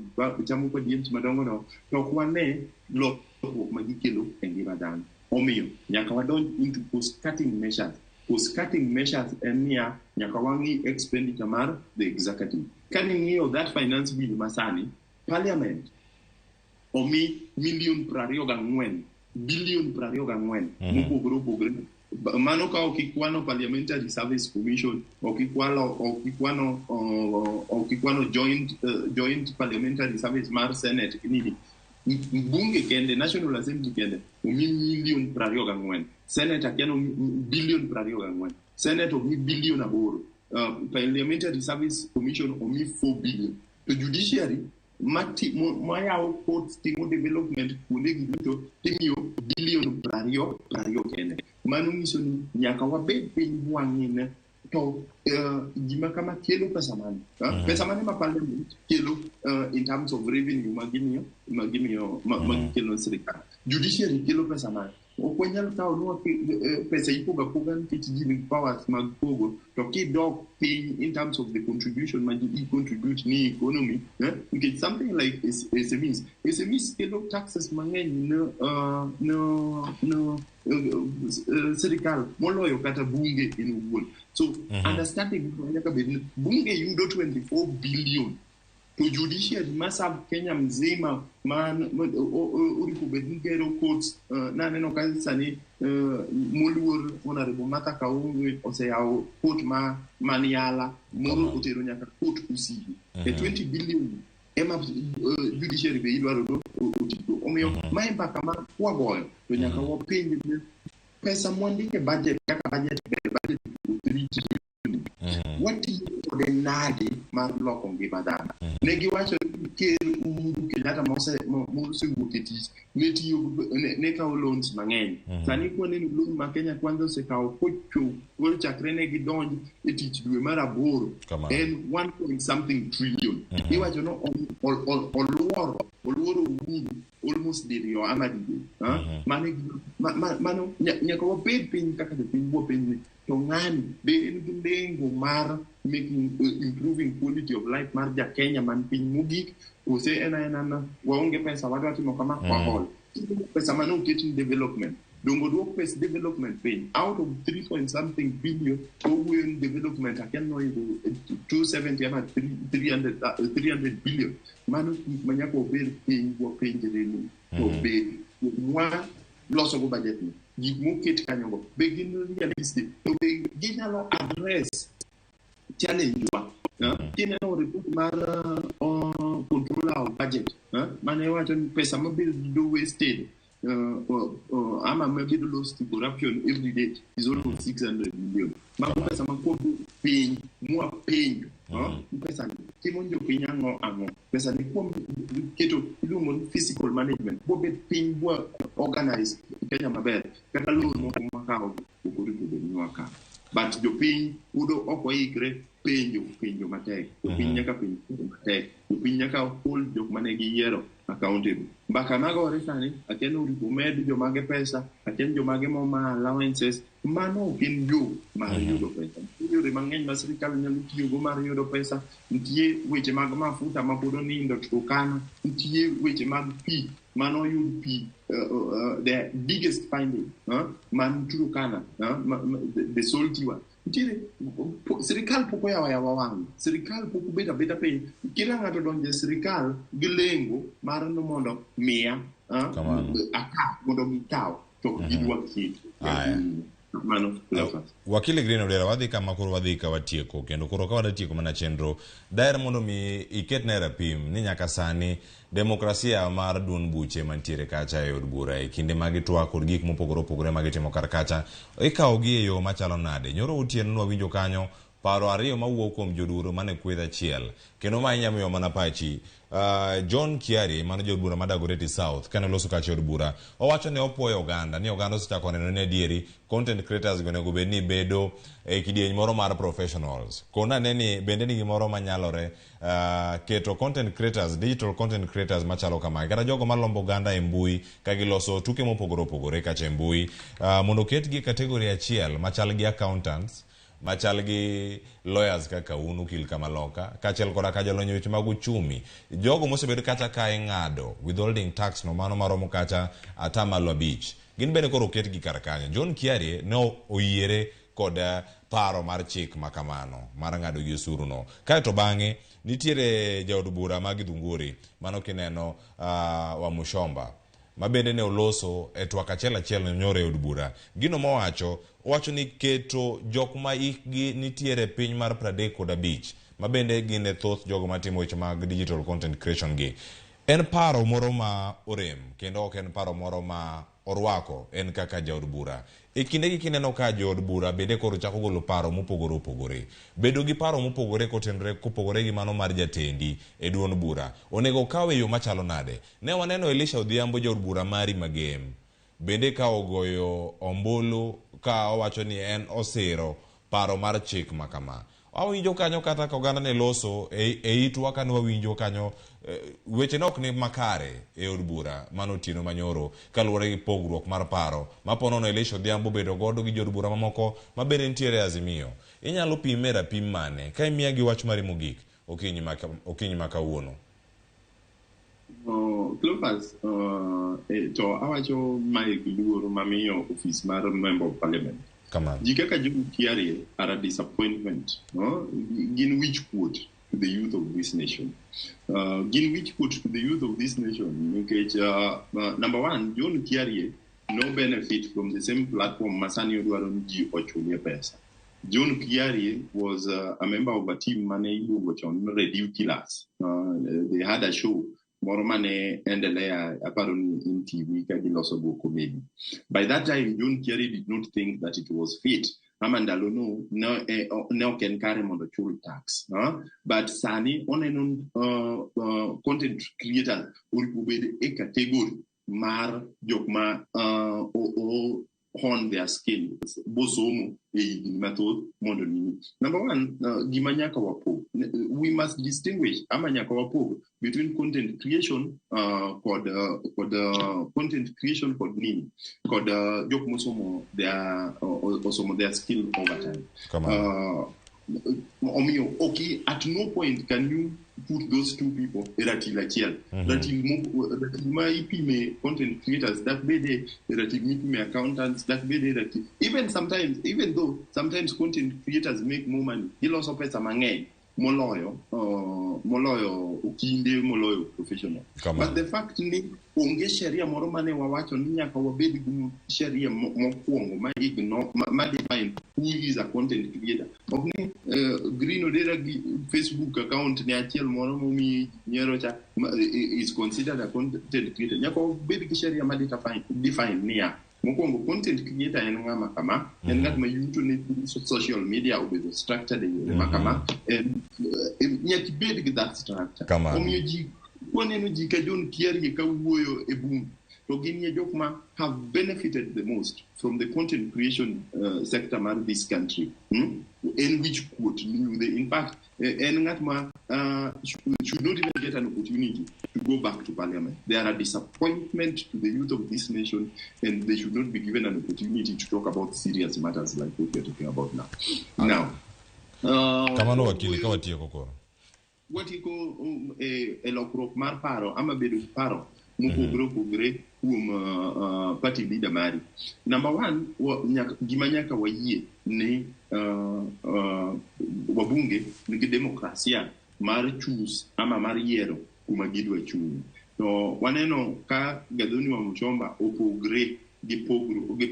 to ok wane lokruok ma gikelo e ngima dhano. Omiyo nyaka wadonj into cost-cutting measures. Cost-cutting measures en niya, nyaka wang'i expenditure mar the executive. Kani ng'iyo that finance bill masani, parliament omi million 24 billion 24 mopogore opogore. Mano ka ok ikwano Parliamentary Service Commission, ok ikwano joint parliamentary service mar Senate nini. Bunge kende, National Assembly kende, omi million 24. Senate akiano billion 24. Senate omi billion 8. Parliamentary Service Commission omi 4 billion. To judiciary, mayawo courts timo development kuonde gito timiyo billion 20 kende. Mano nyiso ni nyaka wabed piny wang'ine to gima kama kelo pesa mane. Pesa mane ma parliament kelo in terms of revenue magimiyo magikelo sirikal. Judiciary kelo pesa mane. Ok wanyal kawo nwa pesa ipoga poga nikech ji nigi powers mag pogo, to kidok piny in terms of the contribution ma ji contribute ni economy, because something like SMEs kelo taxes mang'eny no sirikal moloyo kata bunge in owuon. So understanding nyaka bed bunge yudo 24 billion to judiciary masav Kenya mzima man urikubedingero courts na neno kazi sani mulur honorable Martha Kaungwe oseyao court maniala moro otero nyaka court usiku 20 billion ema judiciary be idwaro do otiko omiyo maemba kama kwagoyo to nyaka wapenje pesa mwandike budget kaka budget what is the nadi mar loko ngima dhano ne giwacho ker Kenyatta mose wuketi ne tiyo ne kawo loans mang'eny sani kuonde ni loan ma Kenya kwanza osekawo kocho gol chakre ne gidonj e tich dwe mar 8 en 1.something trillion iwacho no oluoro Uhuru almost diriyo amadi mano nyaka wabed piny kaka jopiny wapiny to ng'ani be en gi lengo mar improving quality of life mar Kenya man piny mogik ose ena waonge pesa wadwa timo kama wahol pesa mano oket in development dongo duok pesa development piny out of 3.something billion owuoyo in development aken noyudo 270 ama 300 billion mano manyaka obed piny wapenjre ni to be mwa loso go budget ni gik moket kanyogo be gin realistic to be ginyalo address challenge wa kineno report mar control our budget mane wacho ni pesa mabiro do wasted ama maybe lost to corruption every day is almost 600 million mago pesa makodo piny mwa piny pesa kimonjo piny ang'o pesa ni kuom keto iluongo ni physical management bobet piny bwa organize Kenya maber kaka loan moko makawo okori nyaka but jopiny udo okoikre penjo matek jopiny nyaka penjo matek jopiny nyaka hold jok mane giyiero accountable mbaka magore sani aken uripo med jomage pesa aken jomage moma allowances mano ok en yo mar yudo pesa yore mang'eny ma sirikal nyalo tiyogo mar yudo pesa nitie weche mag mafuta ma pod onindo Turkana nitie weche mag pi mano yud pi the biggest finding man Turkana the salty one nitie sirikal poko yawa wang sirikal poko beta piny kila ng'ato donje sirikal gi lengo mar no mondo miya mondo gikaw to gidwa kitu wakili Green Odera wadhi kama koro wadhi ka watieko kendo koro ka wadatieko mana chenro daer mondo mi iket na rapim ni nyaka sani demokrasia mar duon buche mantiere kacha e od bura e kinde magi twak kod gik mopogore opogore magi timo kar kacha ikawo gi e yo machalo nade nyoro otieno nwa winjo kanyo paro ariyo mawuok kuom joduro mane kwedha achiel kendo ma inyalo miyo mana pachi John Kiari mano jod bura Dagoretti South kane loso kacha od bura owacho ne opuoyo oganda ni oganda osechako neno ne adieri content creators gonego bed ni bedo e kidieny moro mar professionals kona neni bende ni gimoro manyalore keto content creators digital content creators machalo kama kata jogo malombo oganda e mbui ka giloso tuke mopogore opogore kacha e mbui mondo ketgi kategori achiel machal gi accountants machal gi lawyers kaka unu kil kama loka kachel koda ka jalonyo weche mag uchumi jogo mosebedo kacha ka ing'ado withholding tax no mano maromo kacha atamalo 5 gin bende koro ket gi kar kanyo John Kiari ne oyiere kod paro mar chik makamano mar ng'ado gi osuru no kaeto bang'e nitiere jaod bura mag Dhunguri mano kineno wa Mushomba mabende ne oloso e twak achiel nyore od bura gino mowacho ni keto jok ma ikgi nitiere piny mar 35 mabende gine thoth jogo matimo weche mag digital content creation gi en paro moro ma orem kendo ok en paro moro ma orwako en kaka jaod bura e kinde gi kineno ka jaod bura bende koro chako golo paro mopogore opogore bedo gi paro mopogore kotenre kopogore gi mano mar jatendi e duon bura onego kawe yo machalo nade ne waneno Elisha Odhiambo jaod bura mari magem bende ka ogoyo ombulu ka owacho ni en osiro paro mar chik makama awinjo kanyo kata ka oganda ne loso e itwa ka wawinjo kanyo weche nok ni makare e od bura mano tino manyoro kaluwore gi pogruok mar paro mapono no Elisha Odhiambo bedo godo gi jod bura mamoko mabende nitiere Azimio inyalo pime rapim mane ka imiya gi wach mari mogik okinyi makawuono Clopas to awacho Mike Luoro mamiyo office mar member of parliament Come on. Jikaka John Kiari are a disappointment. Gin which quote. to the youth of this nation. Gin which put to the youth of this nation, okay, number one, John Kiarie, no benefit from the same platform Masani Odwaronji or Chulia Pesa. John Kiarie was a member of a team Mane which on Radio Killers. They had a show, Moromane and apparently in TV, Kadilosobo comedy. By that time, John Kiarie did not think that it was fit. Amandalo no can carry on the church tax. But Sani on and on content creator will be a category mar jokma o hone their skill bosomo method modern. Number one, gimanyaka wapo. We must distinguish amanyaka wapo between content creation called content creation called nini called jokmosomo their or some of their skill over time. Come on. Okay, at no point can you put those two people relative content creators that be the relative accountants that be the even though sometimes content creators make more money, they also pay some money moloyo ukinde moloyo professional. But the fact ni onge sheria moro mane wawacho ni nyaka wabed gi sheria mokwongo ma igno ma define who is a content creator. Okay, Green Odera Facebook account ni achiel moro momi nyero cha is considered a content creator. Nyaka wabed gi sheria ma define niya mokwongo content creator en ngama kama en ngat ma yuto ne social media obedo structured e makama nyaki bed gi that structure omiyo ji koneno ji ka John Kiarie ka wuoyo e bunge to gin ye jok ma have benefited the most from the content creation sector mar this country in which quote in fact en ngat ma should not even get an opportunity to go back to parliament. They are a disappointment to the youth of this nation, and they should not be given an opportunity to talk about serious matters like what we are talking about now. Kamano wakili kawa tiyo kokoro. What you call a lokrok mar paro ama bedo paro mupogre party leader mari. Number one, gimanyaka wayie ni wabunge ni demokrasia mar choose ama mar yiero kuma gidwa chung. To waneno ka Gadhoni wa Muchomba opogre gi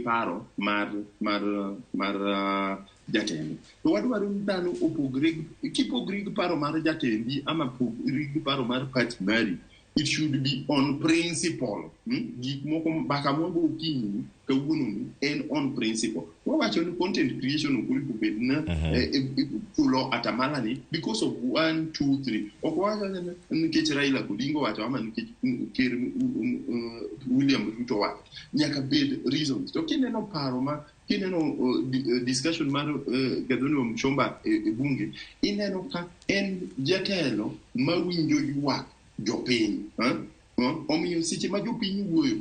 paro mar jatend. To wadwaro dhano opogre kipogre gi paro mar jatendi ama pogre gi paro mar party mari. It should be on principle. Gik moko baka mwabo ukini ka wuonu en on principle. Wawacho ni content creation ukuri kubed na pulo atamala ni because of 1, 2, 3. Okwacho nikech Raila Odinga wacho ama nikech William Ruto wacho. Nyaka bed reasons. To kineno paro ma kineno discussion mar Gadhoni wa Muchomba e bunge ineno ka en jatelo mawinjo ywak jopiny omiyo seche ma jopiny wuoyo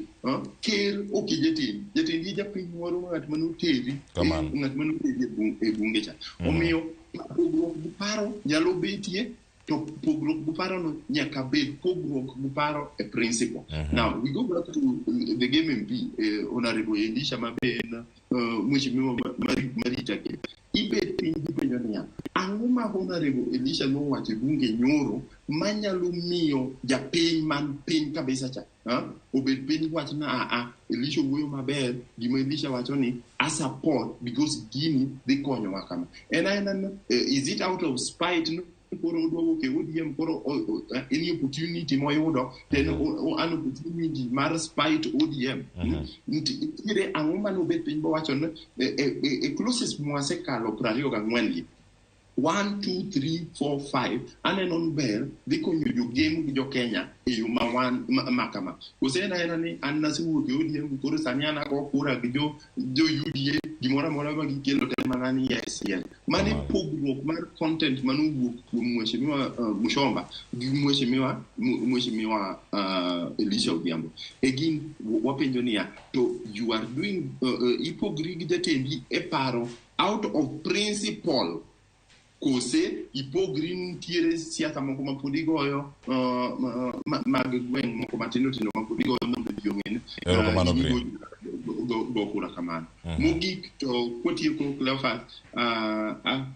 ker ok jatendi japiny moro ng'at manoteri e bunge cha omiyo pogruok gi paro nyalo betie to pogruok gi paro no nyaka bed pogruok gi paro e principle. Now we go back to the game MP Honorable Elisha Maben mheshimiwa Marita ke ibet piny gi penjo niya ang'o ma Honorable Elisha nowacho e bunge nyoro manyalo miyo japiny man piny kabisa cha obed piny wach na Elisha wuoyo maber gima Elisha wacho ni a support because gini dhi konyowa kama is it out of spite no koro odwogo ke ODM koro any opportunity moyudo then an opportunity mar spite ODM nitiere ang'o manobet piny bowacho no e closest mwasekalo 24 gi 1, 2, 3, 4, 5 aneno ber dhi konyo jogem gi jo Kenya e yo makama osena ni an nasiwuok e ODM koro sani an ako kura gi jo UDA gimoro amora ma gikelo te mana ni yes mane pogruok mar content manowuok kuom mheshimiwa Muchomba gi mheshimiwa Elisha Odhiambo egin wapenjo niya to you are doing ipogri gi jatendi e paro out of principle kose ipogri ntiere siasa moko ma podi goyo mag gweng' moko matindo ma podi goyo mondo ji ong'e go kura kamano. Mogik to kotieko Cleophas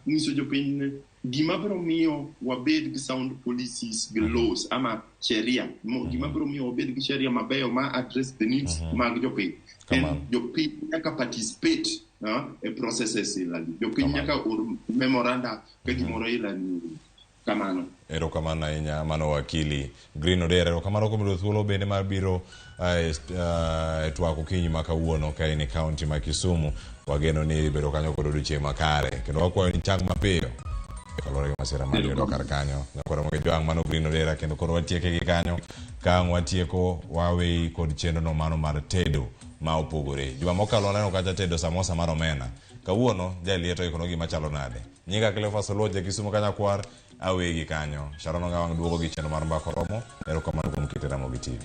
nyiso jopiny gima biro miyo wabed gi sound policies gi laws ama sheria gima biro miyo wabed gi sheria mabeyo ma address the needs mag jopiny. Jopiny nyaka participate e processes ilagi. Jopiny nyaka memoranda ka gimoro ilani kamano. Erokamano ahinya mano wakili Green Odera. Erokamano kuom thuolo bende mar biro e twak okinyi ma kawuono ka in county ma Kisumu. Wageno ni bedo kanyo kod odiochieng' makare kendo wakwayo ni chang mapiyo kalore gi masira mar yudo kar kanyo. Nyakoro Ramogi Joang' mano Green Odera kendo koro watieke gi kanyo. Ka watieko waweyi kod chenro no mano mar tedo ma opogore. Juma mokalo neno kacha tedo samosa mar omena. Kawuono jalieto ikono gima chalo nade. Nyinga Cleophas Oloje Kisumu Kanyakwar awegi kanyo. Sharon Ongawang duogo gi chenro mar mbako romo. Erokamano kuom kete Ramogi TV.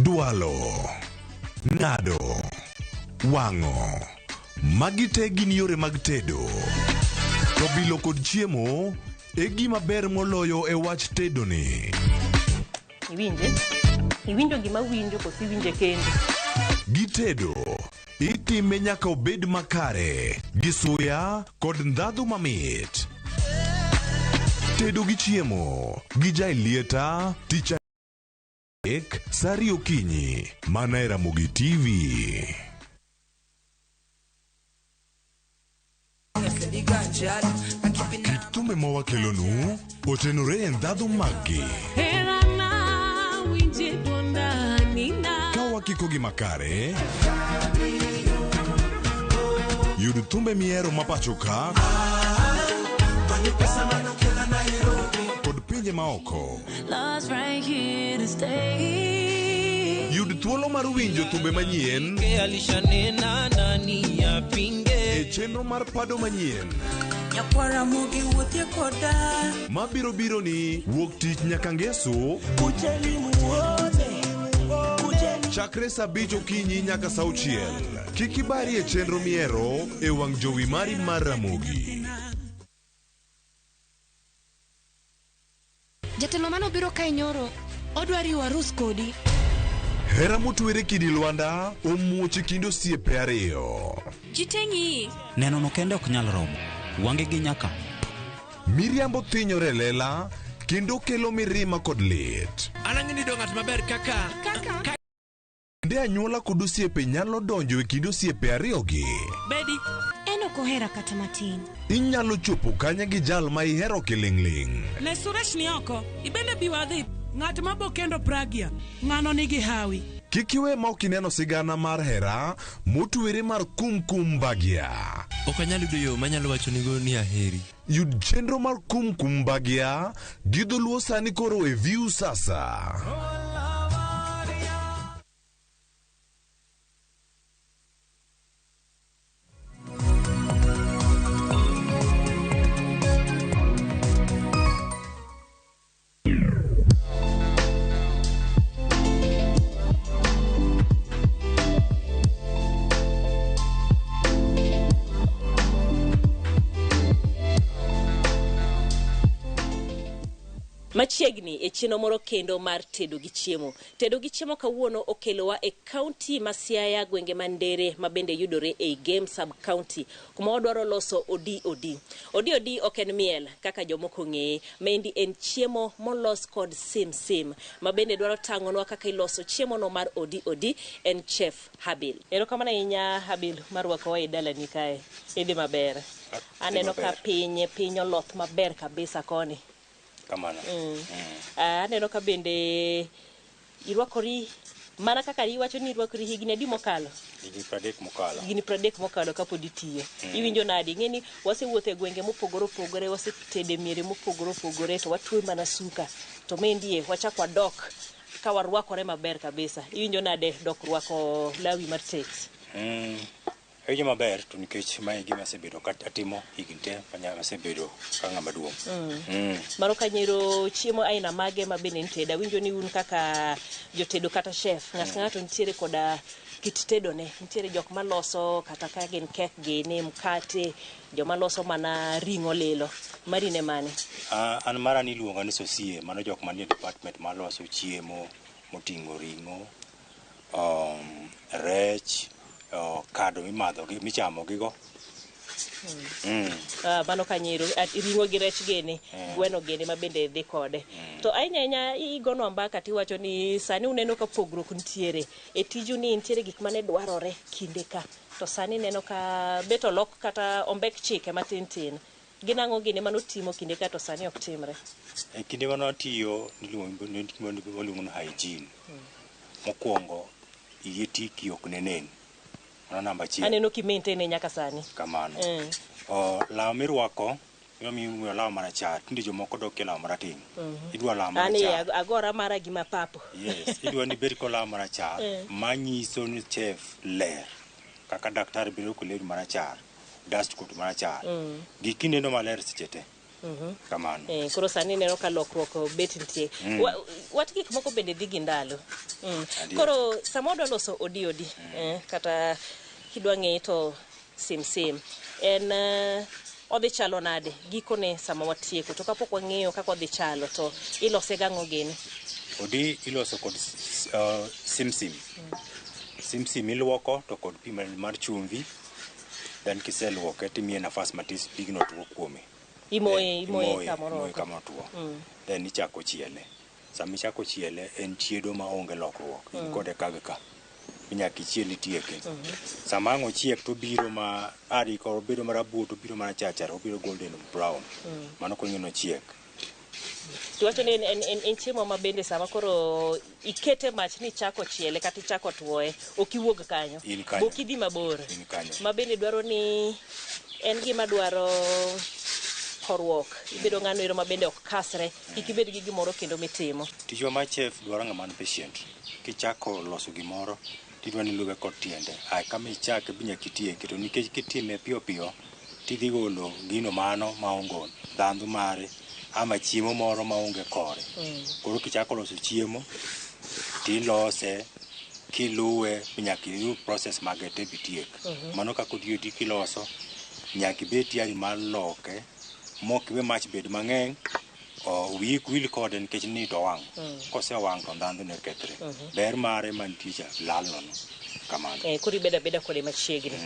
Dualo, ng'ado, wang'o, magi te gin yore mag tedo. To bilo kod chiemo e gima ber moloyo e wach tedo ni. Iwinjo gima winjo kosi winje kendo. Gi tedo itime nyaka obed makare gi suya kod ndhadhu mamit. Tedo gi chiemo gi jailieta ticha Sari okinyi mana e Ramogi TV. Kitume mawakelonu otenore e ndhadhu magi. Ka wakiko gi makare yud thumbe miero mapacho ka kod pinje maoko. Yud thuolo mar winjo thumbe manyien e chenro mar pado manyien mabiro biro ni wuok tich nyaka ngeso chakre saa 5 okinyi nyaka saa 6. Kik ibari e chenro miero e wang' jowi mari mar Ramogi. Jatelo mano biro kae nyoro odwari warus kodi. Hera motwere kidi Lwanda omuoche kind osiepe ariyo. Jitengi neno no kende ok nyal romo wange gi nyaka Miriambo thinyore lela kendo kelo mirima kod lit. Anang'ini do ng'at maber kaka Nde anyuola kod osiepe nyalo donjo e kind osiepe ariyogi. Bedi eno kohera kata matin. Inyalo chopo kanya gi jal ma ihero kiling'ling. Ne Suresh ni oko ibende biwadhi ng'at mabo kendo Pragia ng'ano nigi hawi. Kikiwe ma okineno sigana mar hera motwere mar kumkum bagia. Okanyalo yudo yo manyalo wacho nigo ni aheri. Yud chenro mar kumkum bagia gi dholuo sani koro e View sasa. Machiegni e chino moro kendo mar tedo gi chiemo. Tedo gi chiemo kawuono okelowa e county ma Siaya gwenge mandere mabende yudore e Game sub county kuma wadwaro loso odi. Odi ok en miel kaka jomoko ng'eye, mendi en chiemo molos kod sim mabende dwaro tang'onwa kaka iloso chiemo no mar odi en chef Habil. Erokamano ahinya Habil marwako wa e dalani kae. Idhi maber. Aneno ka piny oloth maber kabisa koni. Kamano. Aneno ka bende irwakori mana kaka iwacho ni irwakori higni adi mokalo? Higni 30 mokalo kapod itiyo. Iwinjo nadi? Ng'eni wasewuotho e gwenge mopogore opogore, wasetede miere mopogore opogore to watwe mana suka. To mendie wachak wadok ka warwakore maber kabisa. Iwinjo nade dok rwako lawi mar tet? Ejo maber to nikech mae gima asebedo ka atimo higni te manya asebedo ka ng'ama duong'. Maro kanyero chiemo aina mage ma bende niteda. Winjo ni un kaka jotedo kata chef. Ng'ato nitiere koda kit tedo ne. Nitiere jok maloso kata ka gin kek gini, mkate, joma loso mana ring'o lilo. Mari ne mane? An mara ni luonga ni sosie, mano jok manie department maloso chiemo moting'o ring'o, rech, kado mimadho gi michamo gigo. Mano kanyero ring'o gi rech gini, gweno gini ma bende dhi kode. To ahinya igonwa mbaka tiwacho ni sani uneno ka pogruok nitiere. E tiju ni nitiere gik mane dwarore kinde ka. To sani neno ka bet olok kata ombek chike matin tin. Ginang'o gini mano timo kinde ka to sani ok timre. E kinde mano tiyo niluongo ni hygiene. Mokwongo iyeti kiok nenen. Mano namba 1. Aneno ki maintain nyaka sani. Kamano. Law mirwako miyo law marachar. Tinde jomoko dok ke law marateng'. Idwa law marachar. Ani agora mara gi mapapo. Yes, idwa ni bed ko law marachar manyiso ni chef ler. Kaka daktari biro kuleri marachar. Dust coat marachar. Gikineno maler seche te. Kamano. Koro sani neno ka lokruok bet nitie. Wat gik moko bende dhi gi ndalo. Koro sama odwa loso odi kata kidwa ng'e to sim en odhi chalo nade gikone sama watieko to kapok wang'eyo kaka odhi chalo to ilose gang'o gini. Odi iloso kod simsim iluoko to kod pi mar chumvi, then kiseluoke timiye nafas matis pigno tuo kuome. Imoye kama tuo. Then ichako chiele. Sama ichako chiele en chiedo ma onge lokruok. In kode kagka. Minyaki chieli tieke. Sama ang' ochiek to biro ma ko biro marabuor to biro mana chachar, obiro golden brown. Mano konyo no chiek. Tiwacho ni en chiemo ma bende sama koro ikete mach ni chako chiele kata ichako tuoe ok iwuog kanyo. Bok idhi mabor. Ma bende dwaro ni en gima dwaro horruok. Ibedo ng'ano ero ma bende ok kasre. Ikibed gi gimoro kendo mitimo. Tijwa ma chef dwaro ng'ama man patient. Kichako loso gimoro tidwa ni luwe kod tiende. Kama ichake binya kitieke to nikech kitime piyo tidhi golo gino mano maongo dhandhu mare ama chiemo moro maonge kore. Koro kichako loso chiemo tilose kiluwe nyaka ilu process mage te bitiek. Mano kako dioti kiloso nyaka ibeti ari mar loke mok we mach bed mang'eny wil kode nikech ni to wang'. Kose wang' to ndhandhu ne kethre. Ber mare mantie lal nono. Kamano. Kuri beda kode machiegni.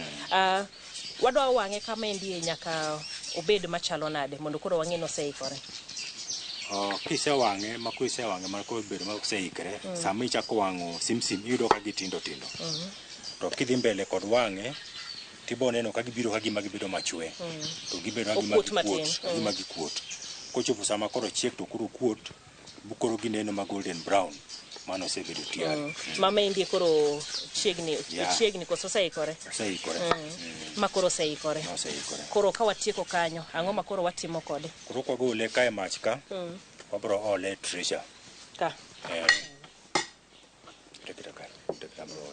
Wadwa wang'e kama endie nyaka obed machalo nade mondo koro wang'e no seikore. Kisewang'e ma koro bedo ma oseikre. Sama ichako wang'o simsim iyudo ka gitindo. To kidhi mbele kod wang'e tibo neno ka gibiro ka gima gibedo machwe. To gibedo gima gikuot. Kochopo sama koro chiek to koro kuot, bukoro gineno ma golden brown. Mano osebedo tiari. Mama indie koro chiegni koso seikore. Ma koro seikore. Koro ka watieko kanyo, ang'o ma koro watimo kode? Koro kwa gole kae mach ka. Wabro ole treasure. Ka. Tekra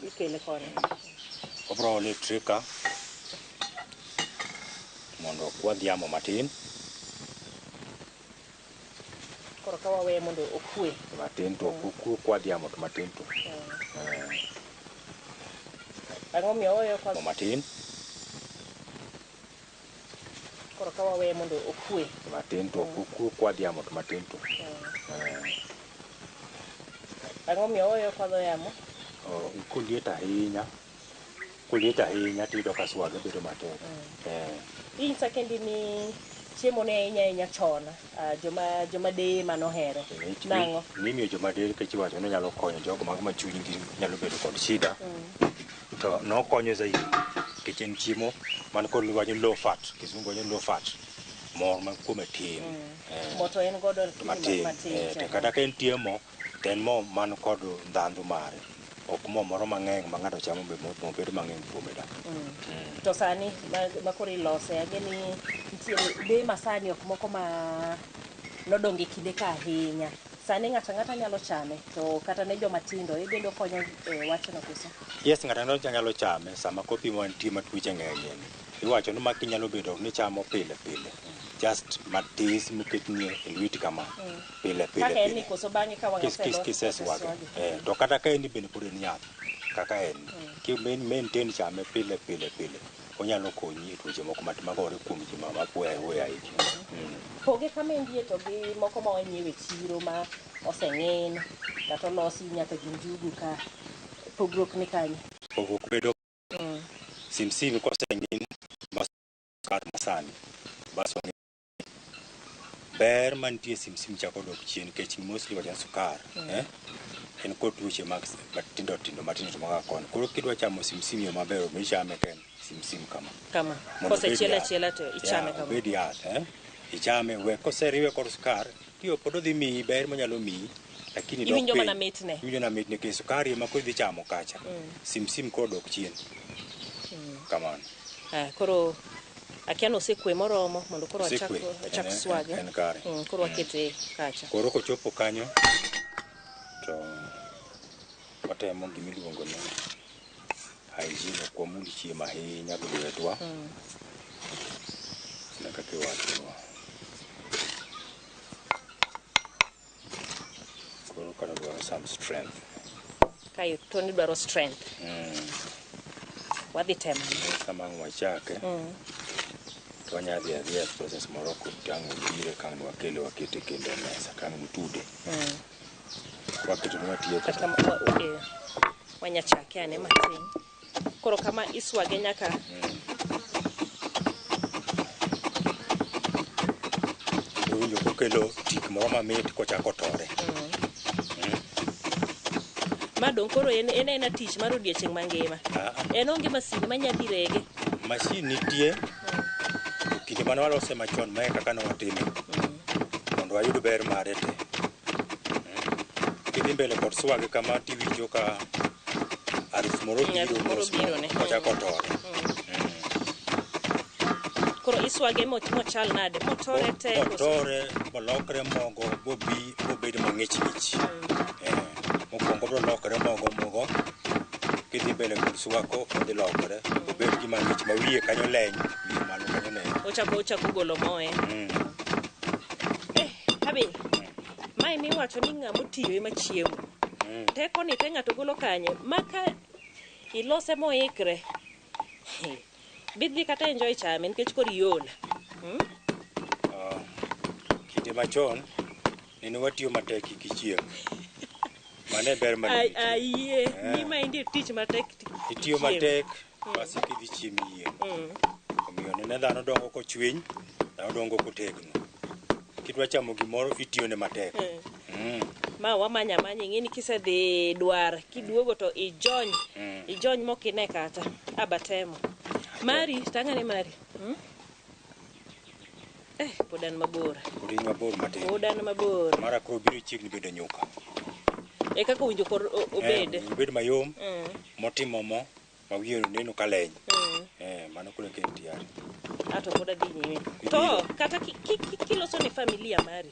ikele kone. Wabro ole treasure mondo kwadhiamo matin. Koro ka wawe mondo okue matin to kwadhiamo to matin to. Ang'o miyo oyo kwa matin. Koro ka wawe mondo okue matin to kwadhiamo to matin to. Ang'o miyo oyo kwa yamo? Kuliet ahinya tiyudo ka swage bedo matek. In sekendi ni chiemo ne inya chona joma de manohero nango mimi joma de ke chiwacho no nyalo konyo jogo mag machunygi nyalo bedo kod shida to no konyo zaidi kichen chiemo man kod luwaje low fat kizungu ni low fat mor man kuome tin moto en godo matin kata ka entie mo ten mo man kod ndhandhu mare ok mo moro mang'eny ma ng'ato chamo be mo bedo mang'eny kuome da. To sani makori lose ageni nitiere be masani ok moko ma nodonge kinde ka ahinya sani ng'ata ng'ata nyalo chame to kata ne joma tindo bende konyo wachno koso. Yes, ng'ata ng'ata nyalo chame sama kopi mantie matuche ng'eny. Iwacho ni maki nyalo bedo ni chamo pile pile. Just matis muketnie e lweti kama pile pile. Kaka en ni koso bang'e ka wang'o kiseswage. To kata ka en bende pod en yath kaka en. Ki maintain chame pile pile pile. Onyalo konyi e tuoche moko magore kuom ji mapoya hoya iki. Poge kamendie to gi moko ma wanyiewe chiro ma oseng'in kata olosi nyaka gi njugu ka pogruok ni kanyo. Pogruok bedo simsim koseng'in maskar masani bas ber mantie simsim chako dok chien nikech mostly wajan sukar en kod tuoche mag tindo matindo mag kon. Koro kidwa chamo simsim yo maber michame ken simsim kama kosechiela to ichame kama bed yath ichame we koseriwe kod sukar tiyo pod odhi miyi ber manyalo miyi lakini dok iwinjo mana mitne ke sukari ema kodhi chamo kacha simsim koro dok chien kamano. Koro akiano osekwe moromo mondo koro achak swage koro wakete kacha. Koro kochopo kanyo to watemo gimiluongo ni hygiene kwa muli chiemo ahinya gi lwetwa nyaka kiwachonwa. Koro kana dwaro some strength. Kayo toni dwaro strength. Wadhi temo. Sama wachake to wanyadhi adhiya process moro kutang'o pire kang' wakete kendo mesa kang' mutude. Waketo ni watiyo kata wanyachake ane matin. Koro kama iswage nyaka winjo kokelo tik moro mamit kochako tore. Madong koro en tich mar odiechieng' mangima. En onge masin manyadhi rege. Masin nitie. Kinde mane walose machon mae kaka ne watime mondo wayud ber mare te. Kidhi mbele kod swage kama tiwinjo ka arus moro biro kochako tore. Koro iswage mochal nade motore te motore molokre mogo bobed mang'ich ng'ich. Mokwongo bro lokre mogo kidhi mbele kod swako odhi lokre obed gima ng'ich ma wiye kanyo leny wiye malo kanyo ne ochako golo moe. Abi mae miwacho ni ng'amo tiyo ema chiemo teko ni te ng'ato golo kanye maka ilose moikre bidhi kata enjoy chame nikech koro iol. Kinde machon nene watiyo matek kichiemo mane ber mane ayie ni maendi tich matek itiyo matek basi kidhi chiemo yie omiyo nene dhano dongo kochwiny dhano dongo kotegno kidwa chamo gimoro itiyo ne matek. Ma wamanya ing'eni kisedhi dwar kiduogo to ijony mokine kata abatemo mari tang'ane mari podan mabor matin podan mabor mara koro biro chiegni bedo nyuka kaka winjo kor obed mayom motimo mo ma wiye neno ka leny mano kule ken tiyari ato pod adhi nyime to kata kiloso ne familia mari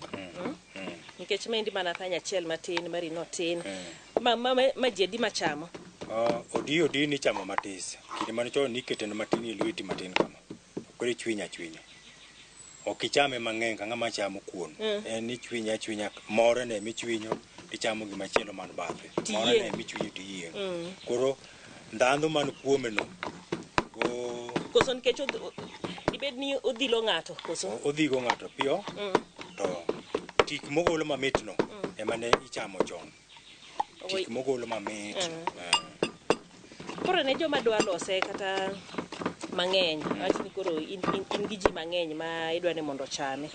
nikech mendi mana kanya achiel matin mari notin ma jedi machamo odi ni chamo matis kinde mane chon nikete ne matin e lweti matin kama kore chwinya ok ichame mang'eny ka ng'ama chamo kuon en ni chwinya more ne michwinyo ichamo gima chielo man bathe more ne michwinyo tiyieng koro ndhandhu man kuome no koso nikech ibed ni odhilo ng'ato koso odhigo ng'ato piyo to tik mogolo mamit no ema ne ichamo chon tik mogolo mamit. Koro ne joma dwa lose kata mang'eny wach ni koro in gi ji mang'eny ma idwa ni mondo chame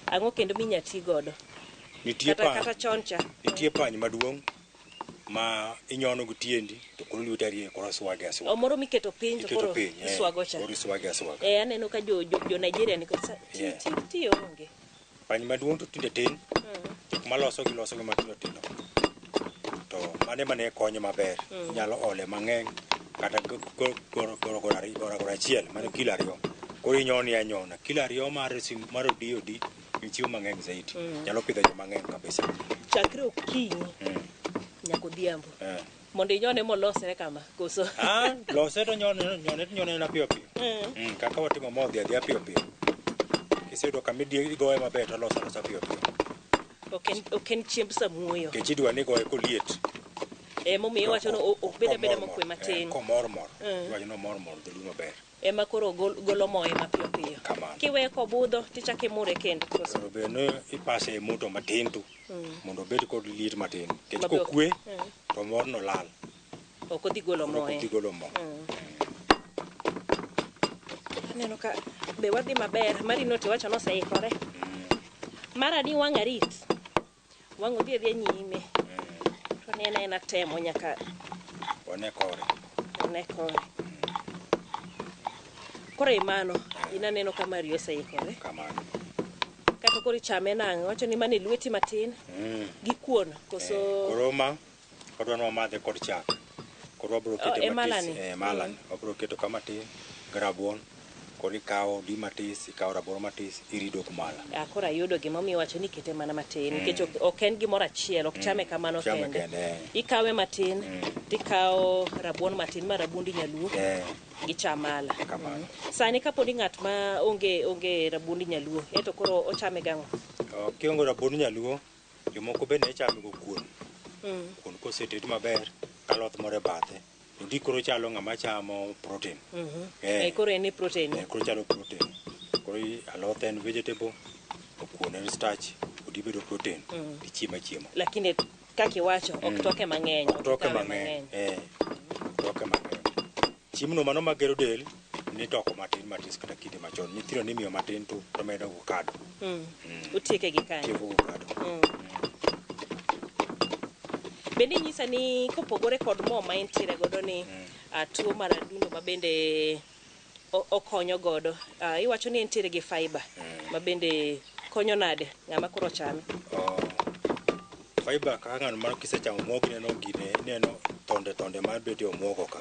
ang'o kendo minya ti godo kata chon cha nitie pany maduong' ma inyono go tiendi to koro lweti ariyo koro swage moro miketo piny to koro iswago cha koro swage aneno ka jo Nigeria ni kosa tiyo onge pany maduong' to tinde tin jok maloso gi matindo tindo to mane konyo maber inyalo ole mang'eny kata goro achiel mane kilo 2 koro inyoni anyona kila ariyo mar odi ni chiemo mang'eny zaidi nyalo pidho joma mang'eny kabisa chakre okinyi nyaka odhiambo mondo inyone molosre kama koso lose to nyone na piyo piyo kaka watimo modhi adhiya piyo piyo kiseyudo kama igoye maber to losa piyo piyo ok en chiemb samuoyo kech idwa ni goye koliet momiyo iwacho no obed abeda mokwe matin komormor iwacho no mormor dhi maber ema koro golo moye mapiyo piyo kiweye kobudho tichako imure kendo koro bende ipase e moto matin tu mondo obed kod liet matin kech kokwe to morno lal ok odhi golo moye aneno ka be wadhi maber Marino tiwacho noseikore mara ni wang' arit wang' odhi adhiya nyime to nena temo nyaka wane kore koro imano inaneno ka Mari oseikore kata koro ichame nang'o wacho ni mane lweti matin gi kuon koso koro ma kodwa no madhe kod chak koro wabro kete matis malani wabro keto kama tin grabuon koro ikawo di matis ikawo rabuon matis irido kumala koro ayudo gimomiyo wacho ni kete mana matin nikech ok en gimoro achiel ok chame kamano kende ikawe matin tikawo rabuon matin ma rabuondi nyaluo gi chamala sani kaponi ng'at ma onge rabuondi nyaluo eto koro ochame gang'o kiongo rabuondi nyaluo jomoko bende chame go kuon koseted maber kaloth moro e bathe ndi koro chalo ng'ama chamo protein koro en protein koro chalo protein koro aloth en vegetable kuon en starch odi bedo protein chiemo lakini kaki wacho ok toke mang'eny chiemo no mano magero del ni toko matin matis kata kinde machon nyithindo ni miyo matin to medo avocado utieke gi kanyo bende nyisa ni kopogore kod mo ma entiere godo ni tuo mar adundo ma bende okonyo godo iwacho ni entiere gi fiber ma bende konyo nade ng'ama koro chame fiber kaka ng'ano mar kisechamo mogi neno tonde mar bedo omuogo ka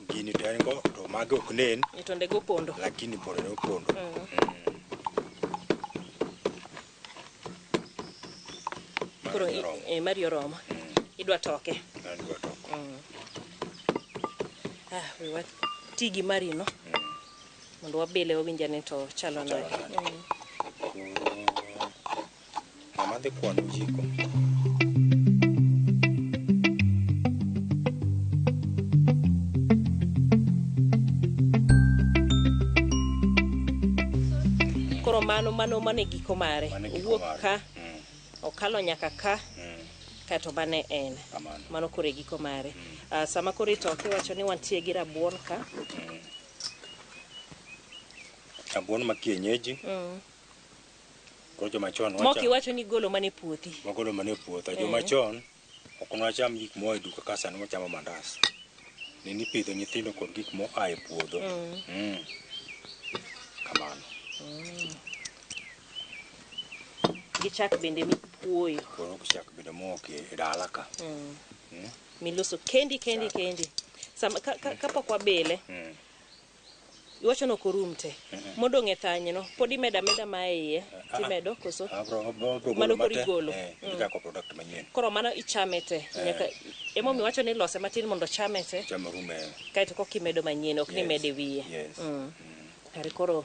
gini to en go to mage ok nen tonde go pondo lakini pondo ne opondo koro Mari oromo idwa toke we wati gi Marino mondo wabile wawinjane to chalo nade ng'ama dhi kwano jiko koro mano mane giko mare owuok ka okalo nyaka ka kato mane en mano kore giko mare sama koro itoke wacho ni wantie gi rabuon ka rabuon ma kienyeji koro joma chon moki wacho ni golo mane puothi magolo mane puotha joma chon ok nwacham gik mo e duka kasa ni wachamo mandas ni pidho nyithindo kod gik mo ae puodho kamano gi chak bende mipuoyo koro chak bende moke e dala ka miloso kendi sama kapok wabile iwacho no korum te modong' e thanyno pod imeda ma iye timedo koso mano koro igolo koro mano ichame te nyaka emomiyo iwacho ni lose matin mondo chame te kaeto koka imedo manyien ok ni mede wiye kare koro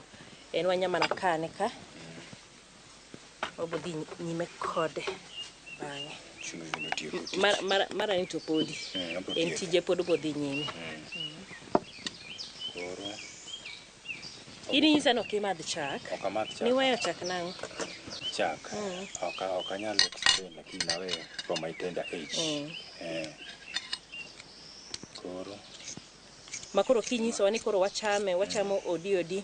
en wanyamana kane ka obodhi nyime kode bang'e mara ni to podi en tije pod bodhi nyime ini nyisa no kimadh chak niweyo chak nang'o chak ok anyal explain lakini nawe from my tender age koro makoro kinyisowa ni koro wachamo odi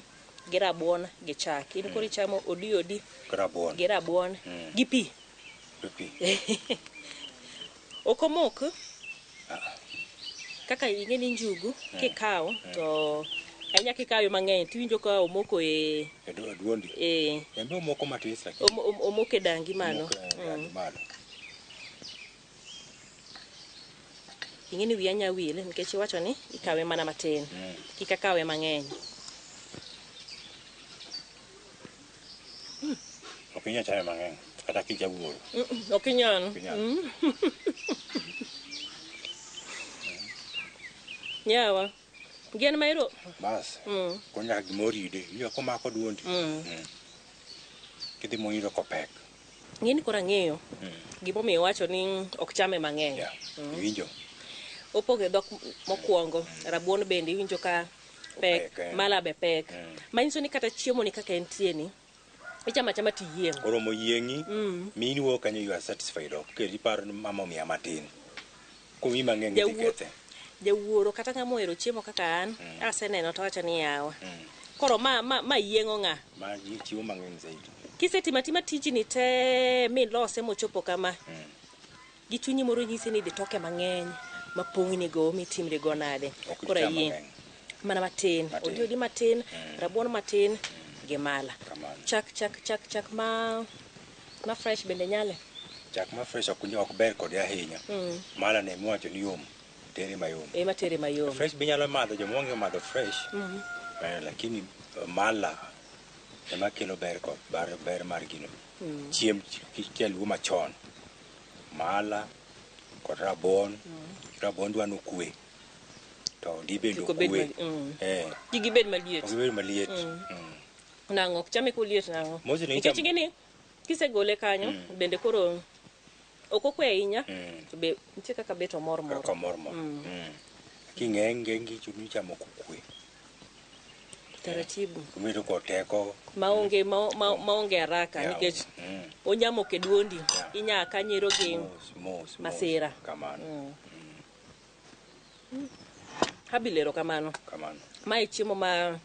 gi rabuon gi chak in koro ichamo odi gi rabuon gi pi ok omok kaka ing'eni njugu kikawo to anya kikawe mang'eny tiwinjo ka omoko e duondi embe omoko matis omoko e dangi malo ing'eni wiya nya wil nikech iwacho ni ikawe mana matin kika kawe mang'eny Okinya chame mang'eny kata kija wuoro. Okinyano. Yawa. Gien mairo. Bas. Konya gimoride. Iyo komako duondi. Kidhi moiro kopek. Ngini kora ng'eyo. Gimomiyo wacho ni ok chame mang'eny. Winjo. Opoge dhok mokwongo, rabuon bende iwinjo ka pek, mala be pek. Manyiso ni kata chiemo ni kaka entie ni, ichama chama ti yieng'. Oromo yieng'i, mini wo kanyo you are satisfied ok. Kedi paro ni mama miya matin. Kumi mang'eny dhi kethe. Jawuoro kata ng'ama ohero chiemo kaka an, aseneno to wacho ni yawa. Koro ma yieng'o ng'a. Ma chiemo mang'eny zaidi. Kisetima tijni te milose mochopo kama. Gi chunyi moro nyisi ni dhi toke mang'eny. Mapong'ni go mitimre go nade. Kora yieng'. Mana matin. Odi matin, rabuon matin, gi mala. Chak ma fresh bende nyale. Chak ma fresh ok ber kode ahinya. Mala ne mwacho ni yom. Tere mayom. Ema tere mayom. Fresh be nyalo madho, jomong'e madho fresh. Lakini mala ema kelo ber mar gino. Chiem kiluo machon. Mala kod rabuon. Rabuon dwa nokwe. To di bendo kwe. Gigi bed maliet. Gibed maliet. Nango, chame ko liet nango. Nikech gini kisegole kanyo bende koro okokwe ahinya to be nitie kaka beto mor. Kaka mor. King'enge chuni chamo kokwe. Taratibu. Kumedo ko teko. Maonge haraka nikech onyamo keduondi inya kanyero gi masira. Kamano. Habilero kamano. Mae chiemo ma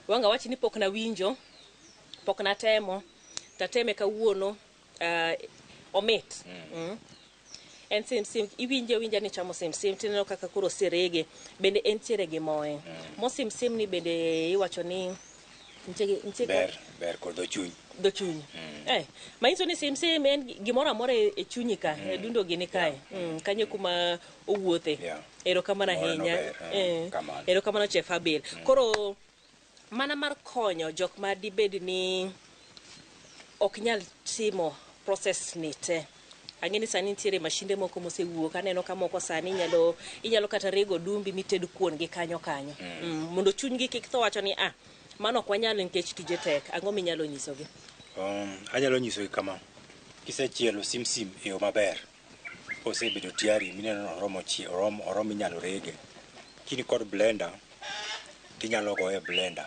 wanga wachi ni pok na winjo, pok na temo, tateme kawuono omit. En sim iwinja ni chamo sim tineno kaka koro serege bende entiere gi moe. Mo sim ni bende iwacho ni ntie ber kod do chuny. Mainso ni sim en gimoro amora e chunyi ka, dundo gini kae. Kanye kuma owuothe. Ero kamana ahinya. Ero kamano Chef Abel. Koro mana mar konyo jok ma dibed ni ok nyal timo process ni te. Ang'eni sani nitiere mashinde moko mosewuok, aneno ka moko sani inyalo kata rego dumbi mited kuon gi kanyo. Mondo chunygi kik tho wacho ni mano ok wanyalo nikech tije tek. Ang'o minyalo nyisogi? Anyalo nyisogi kama. Kisechielo sim e yo maber. Osebedo tiari mineno oromo inyalo rege. Kini kod blender tinyalo goye blender.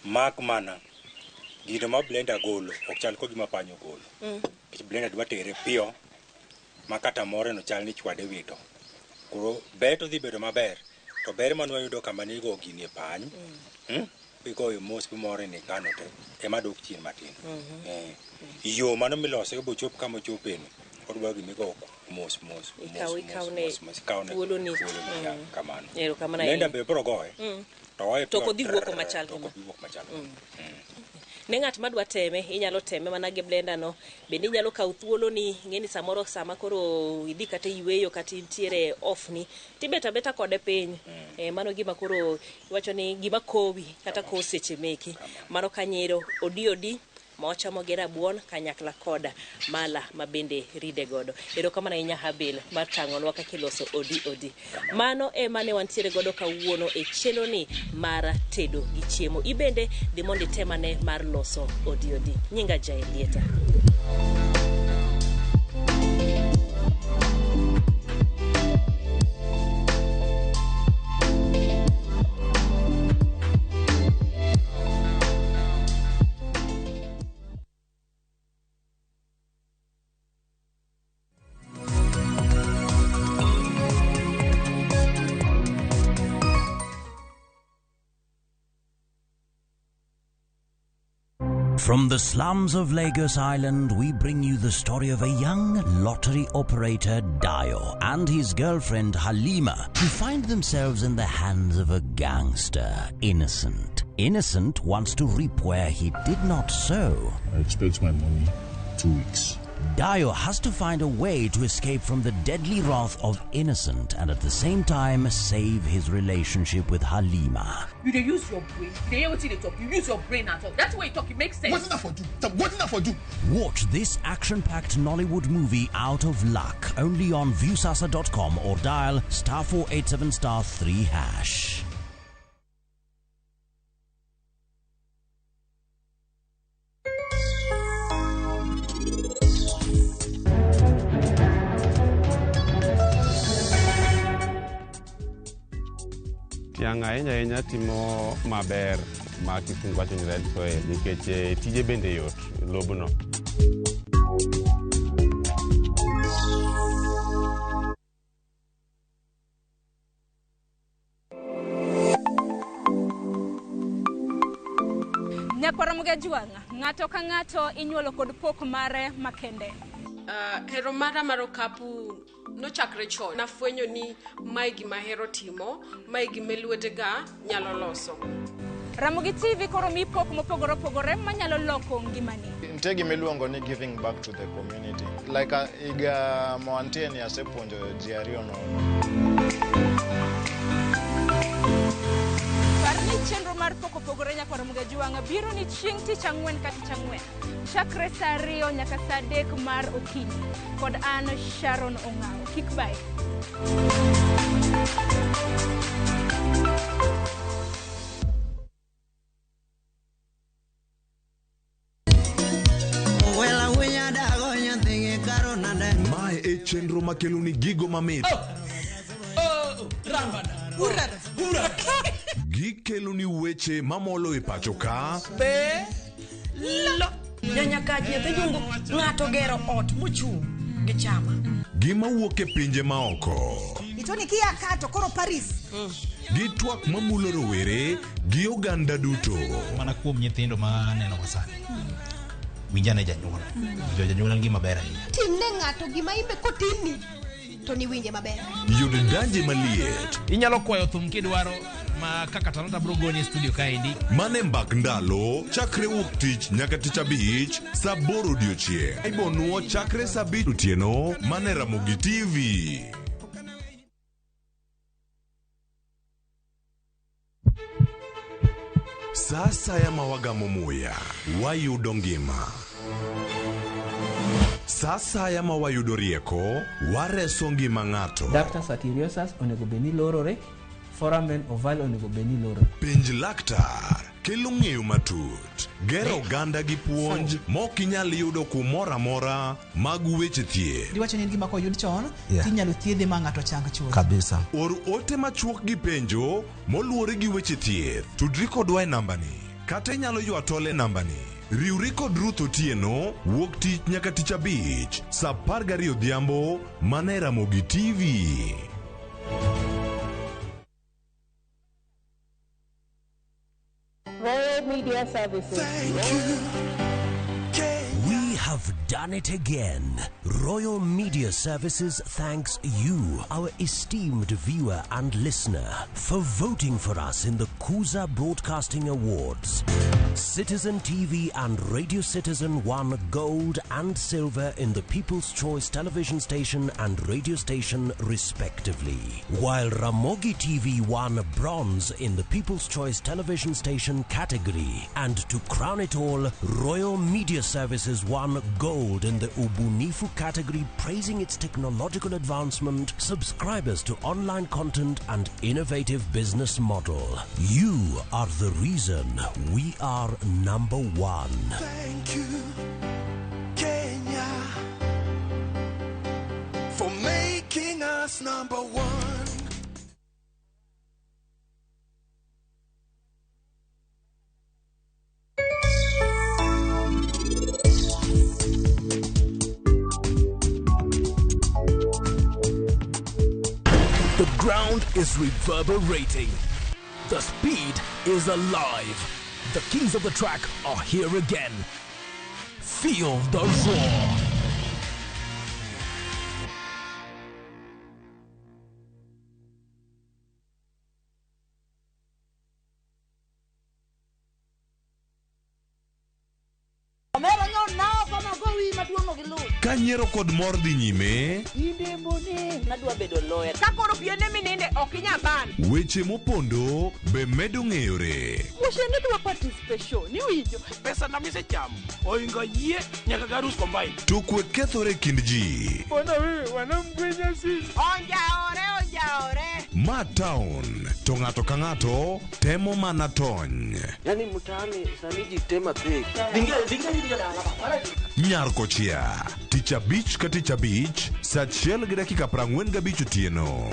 Mak mana gino ma blender golo ok chal ko gima panyo golo. Blender dwa tere piyo makata more no chal ni chwade wito. Koro beto dhi bedo maber. To ber manwa yudo kama nigo gini e pany. Igoyo mos more ni kano te. Ema dok chien matin. Yo mano milose bo chop kama chopeni. Kodwa gimigo mos. Kawne wuoloni. Kamano. Ero kamano. Blender be bro goye. To kodhi wuoko machal kama. Ne ng'at madwa teme, inyalo teme mana gi blender no. Bende inyalo kaw thuolo ni ng'eni samoro sama koro idhi kata yweyo kata intiere off ni tibeta kode piny. Mano gima koro iwacho ni gima kowi kata ko seche meki. Mano kanyero odi ma ochamo gi rabuon kanyakla koda mala ma bende ride godo. Ero kamano inya Habel mar tang'onwa kaka iloso odi. Mano mane wantiere godo kawuono e chelo ni mar tedo gi chiemo. Ibende dhi mondo itemane mar loso odi. Nyinga Jaelieta. From the slums of Lagos Island, we bring you the story of a young lottery operator, Dio, and his girlfriend, Halima, who find themselves in the hands of a gangster, Innocent. Innocent wants to reap where he did not sow. I expect my money 2 weeks. Dio has to find a way to escape from the deadly wrath of Innocent and at the same time save his relationship with Halima. You dey use your brain. You dey hear wetin dey talk. You use your brain at all. That's why you talk. It makes sense. What's that for do? What's that for do? Watch this action-packed Nollywood movie Out of Luck only on viewsasa.com or dial *487*3#. Tiang' ahinya timo maber ma kisungu wacho ni red soil nikech tije bende yot lobno. Ramogi juanga ng'ato ka ng'ato inyuolo kod pok mare makende. Hero mara mar okapu nochakre chon. Nafwenyo ni mae gima hero timo, mae gima lwetega nyalo loso. Ramogi TV koro mi pok mopogore opogore manyalo loko ngimani. Nitie gima iluongo ni giving back to the community. Like iga moantie ni asepuonjo ji ariyo nono. Parni chenro mar poko pogore nyaka Ramogi juanga biro ni chieng' tich ang'wen ka tich ang'wen. Chakre saa 2 nyaka saa 3 mar okinyi. Kod an Sharon Ong'ao. Kik bai. Mae e chenro makelo ni gigo mamit. Gikelo ni weche mamolo e pacho ka. Nyanyakach nyathi jungo ng'ato gero ot mochung' gi chama. Gima wuok e pinje maoko. Itoni kia kato koro Paris. Gi twak mamulo rowere gi oganda duto. Mana kuom nyithindo ma neno wasani. Winjane janyuol. Janyuol en gima ber ahinya. Timne ng'ato gima imbe kotimi to ni winje maber. Yud danje maliet. Inyalo kwayo thum kidwaro ma kaka Talanta bro goni studio kaendi. Mane mbak ndalo chakre wuok tich nyaka tich abich saa 8 odiochieng'. Ibonuo chakre saa 5 otieno mane Ramogi TV. Sasa ya mawagamo muya wayudo ngima. Sasa ya mawayudo rieko wareso ngima ng'ato. Dr. Satiriosus onego beni lorore, foramen oval onego beni lorore. Penj laktar kelo ng'eyo matut. Gero ganda gi puonj mok inyal yudo kumoro amora mag weche thieth. Diwacho ni gima koyud chon, tinyalo thiedhe ma ng'ato chang chuth. Kabisa. Or ote machuok gi penjo moluwore gi weche thieth. Tudri kodwa e nambani. Kata inyalo ywa tole nambani. Riwri kod Ruth Otieno wuok tich nyaka tich abich saa 12 odhiambo mane Ramogi TV. Royal Media Services. Thank you. We have done it again. Royal Media Services thanks you, our esteemed viewer and listener, for voting for us in the Kuza Broadcasting Awards. Citizen TV and Radio Citizen won gold and silver in the People's Choice television station and radio station respectively, while Ramogi TV won bronze in the People's Choice television station category, and to crown it all, Royal Media Services won gold in the Ubunifu category, praising its technological advancement, subscribers to online content and innovative business model. You are the reason we are number one. Thank you, Kenya, for making us number one. The ground is reverberating. The speed is alive. The kings of the track are here again. Feel the roar. Kanyiero kod mor dhi nyime, Nadwa bedo lawyer. Kakoro piene mininde okinya ban. weche mopondo be medo ng'eyore. Mushende dwa participation. Ni winjo. Pesa na mise cham. Oinga yie nyaka garus combine. To kwe kethore kind ji. Bona wewe wanamgwenya sisi. Onjaore. Ma town, to ng'ato ka ng'ato temo mana tony. Yani mtaani sani ji tema pek. Dinga ni dala. Nyarkochia, tich abich ka tich abich, saa 1:45 otieno.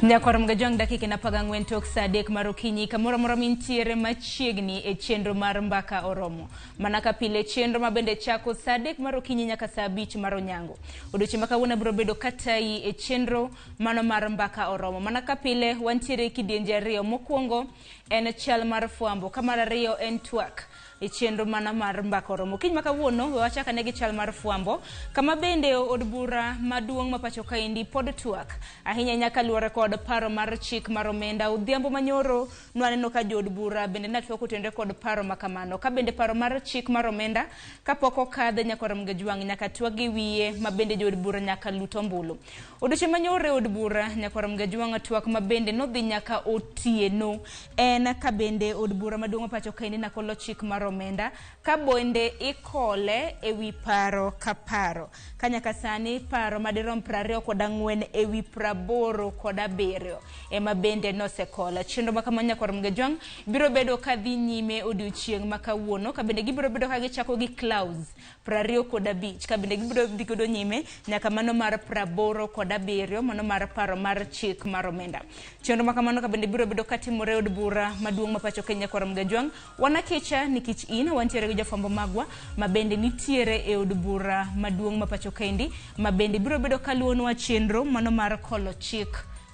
Nyakoro mgajong dakika na pagangwen tok sa dek marokinyi kamoro moro mintiere machiegni e chenro mar mbaka oromo. Manaka pile chenro mabende chako sa dek marokinyi nyaka sa 5 maronyango. Odoche makawuna bro bedo katai e chenro mano mar mbaka oromo. Manaka pile wantiere kidienje rio mokwongo en chal mar fuambo kamara rio en twak. E chenro mana mar mbaka oromo. Kiny makawuono wachaka negi chal mar fuambo kama bende od bura maduong' mapacho kaindi pod twak ahinya nyaka luore kod paro mar chik mar omenda udhiambo manyoro nwaneno ka jod bura bende natwako tende kod paro makamano ka bende paro mar chik mar omenda kapoko kadhe nyakoro mgejwang' nyaka twagi wiye mabende jod bura nyaka luto mbulu odoche manyore od bura nyakoro mgejwang' twak mabende nodhi nyaka otieno en ka bende od bura maduong' mapacho kaindi nakolo chik mar omenda ka bonde ikole ewi paro ka paro kanyaka sani paro madirom 24 ewi 87 ema bende nosekola chenro makamanya kwa mgejwang' biro bedo kadhi nyime odiochieng' makawuono ka bende gibiro bedo ka gichako gi clouds 25 ka bende gibiro dikodo nyime nyaka mano mar 87 mano mar paro mar chik mar omenda chenro makamano ka bende biro bedo katimore od bura maduong' mapacho Kenya kwa mgejwang' wanakecha nikich in wantiere gi jafambo magwa mabende nitiere e od bura maduong' mapacho kaindi mabende biro bedo kaluonwa chenro mano mar kolo chik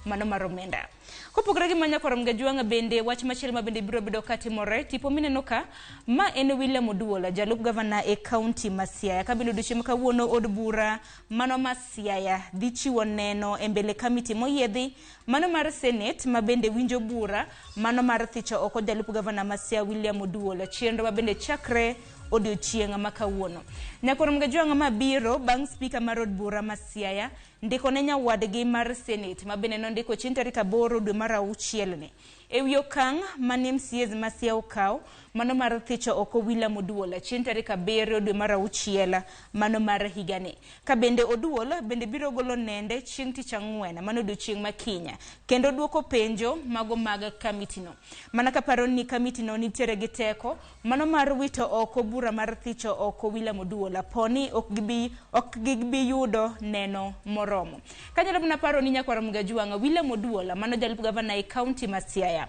mano mar omenda kopogore gi manya kwa mgejwang' bende wach machielo mabende biro bedo katimore tipo mineno ka ma en William Oduola jalup governor e county ma Siaya ka bende odiochieng' kawuono od bura mano ma Siaya dhi chiwo neno e mbele committee moyiedhi mano mar senate mabende winjo bura mano mar thicho oko jalup governor ma Siaya William Oduola chenro mabende chakre odiochieng' makawuono nyakoro mgejwang' mabiro bang' speaker mar od bura ma Siaya ndiko ne nyawadgi mar senate mabende nondiko chieng' tarik 8 dwe mar 6 ne ewi okang' mane MCAs ma Siaya okaw mano mar thicho oko William Oduola chieng' tarik 7 dwe mar 6 mano mar higani ka bende Oduola bende biro golo nende chieng' tich ang'wen mano odiochieng' makinya kendo duoko penjo mago mag committee no mana ka paro ni committee no nitiere gi teko mano mar wito oko bura mar thicho oko William Oduola poni ok gibi yudo neno moromo kanyalo na paro ni nyakwa mgejwang' William Oduola mano jalup governor e county ma Siaya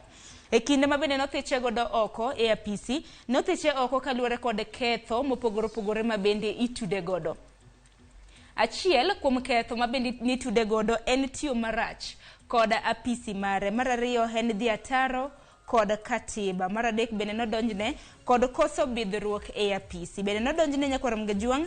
e kinde mabende nothiche godo oko e apisi nothiche oko kaluore kod ketho mopogore mabende itude godo achiel kuom ketho mabende nitude godo en tiyo marach kod apisi mare mar ariyo en dhi ataro kod katiba mar adek bende nodonjne kod koso bidhruok e apisi bende nodonjne nyakwa mgejwang'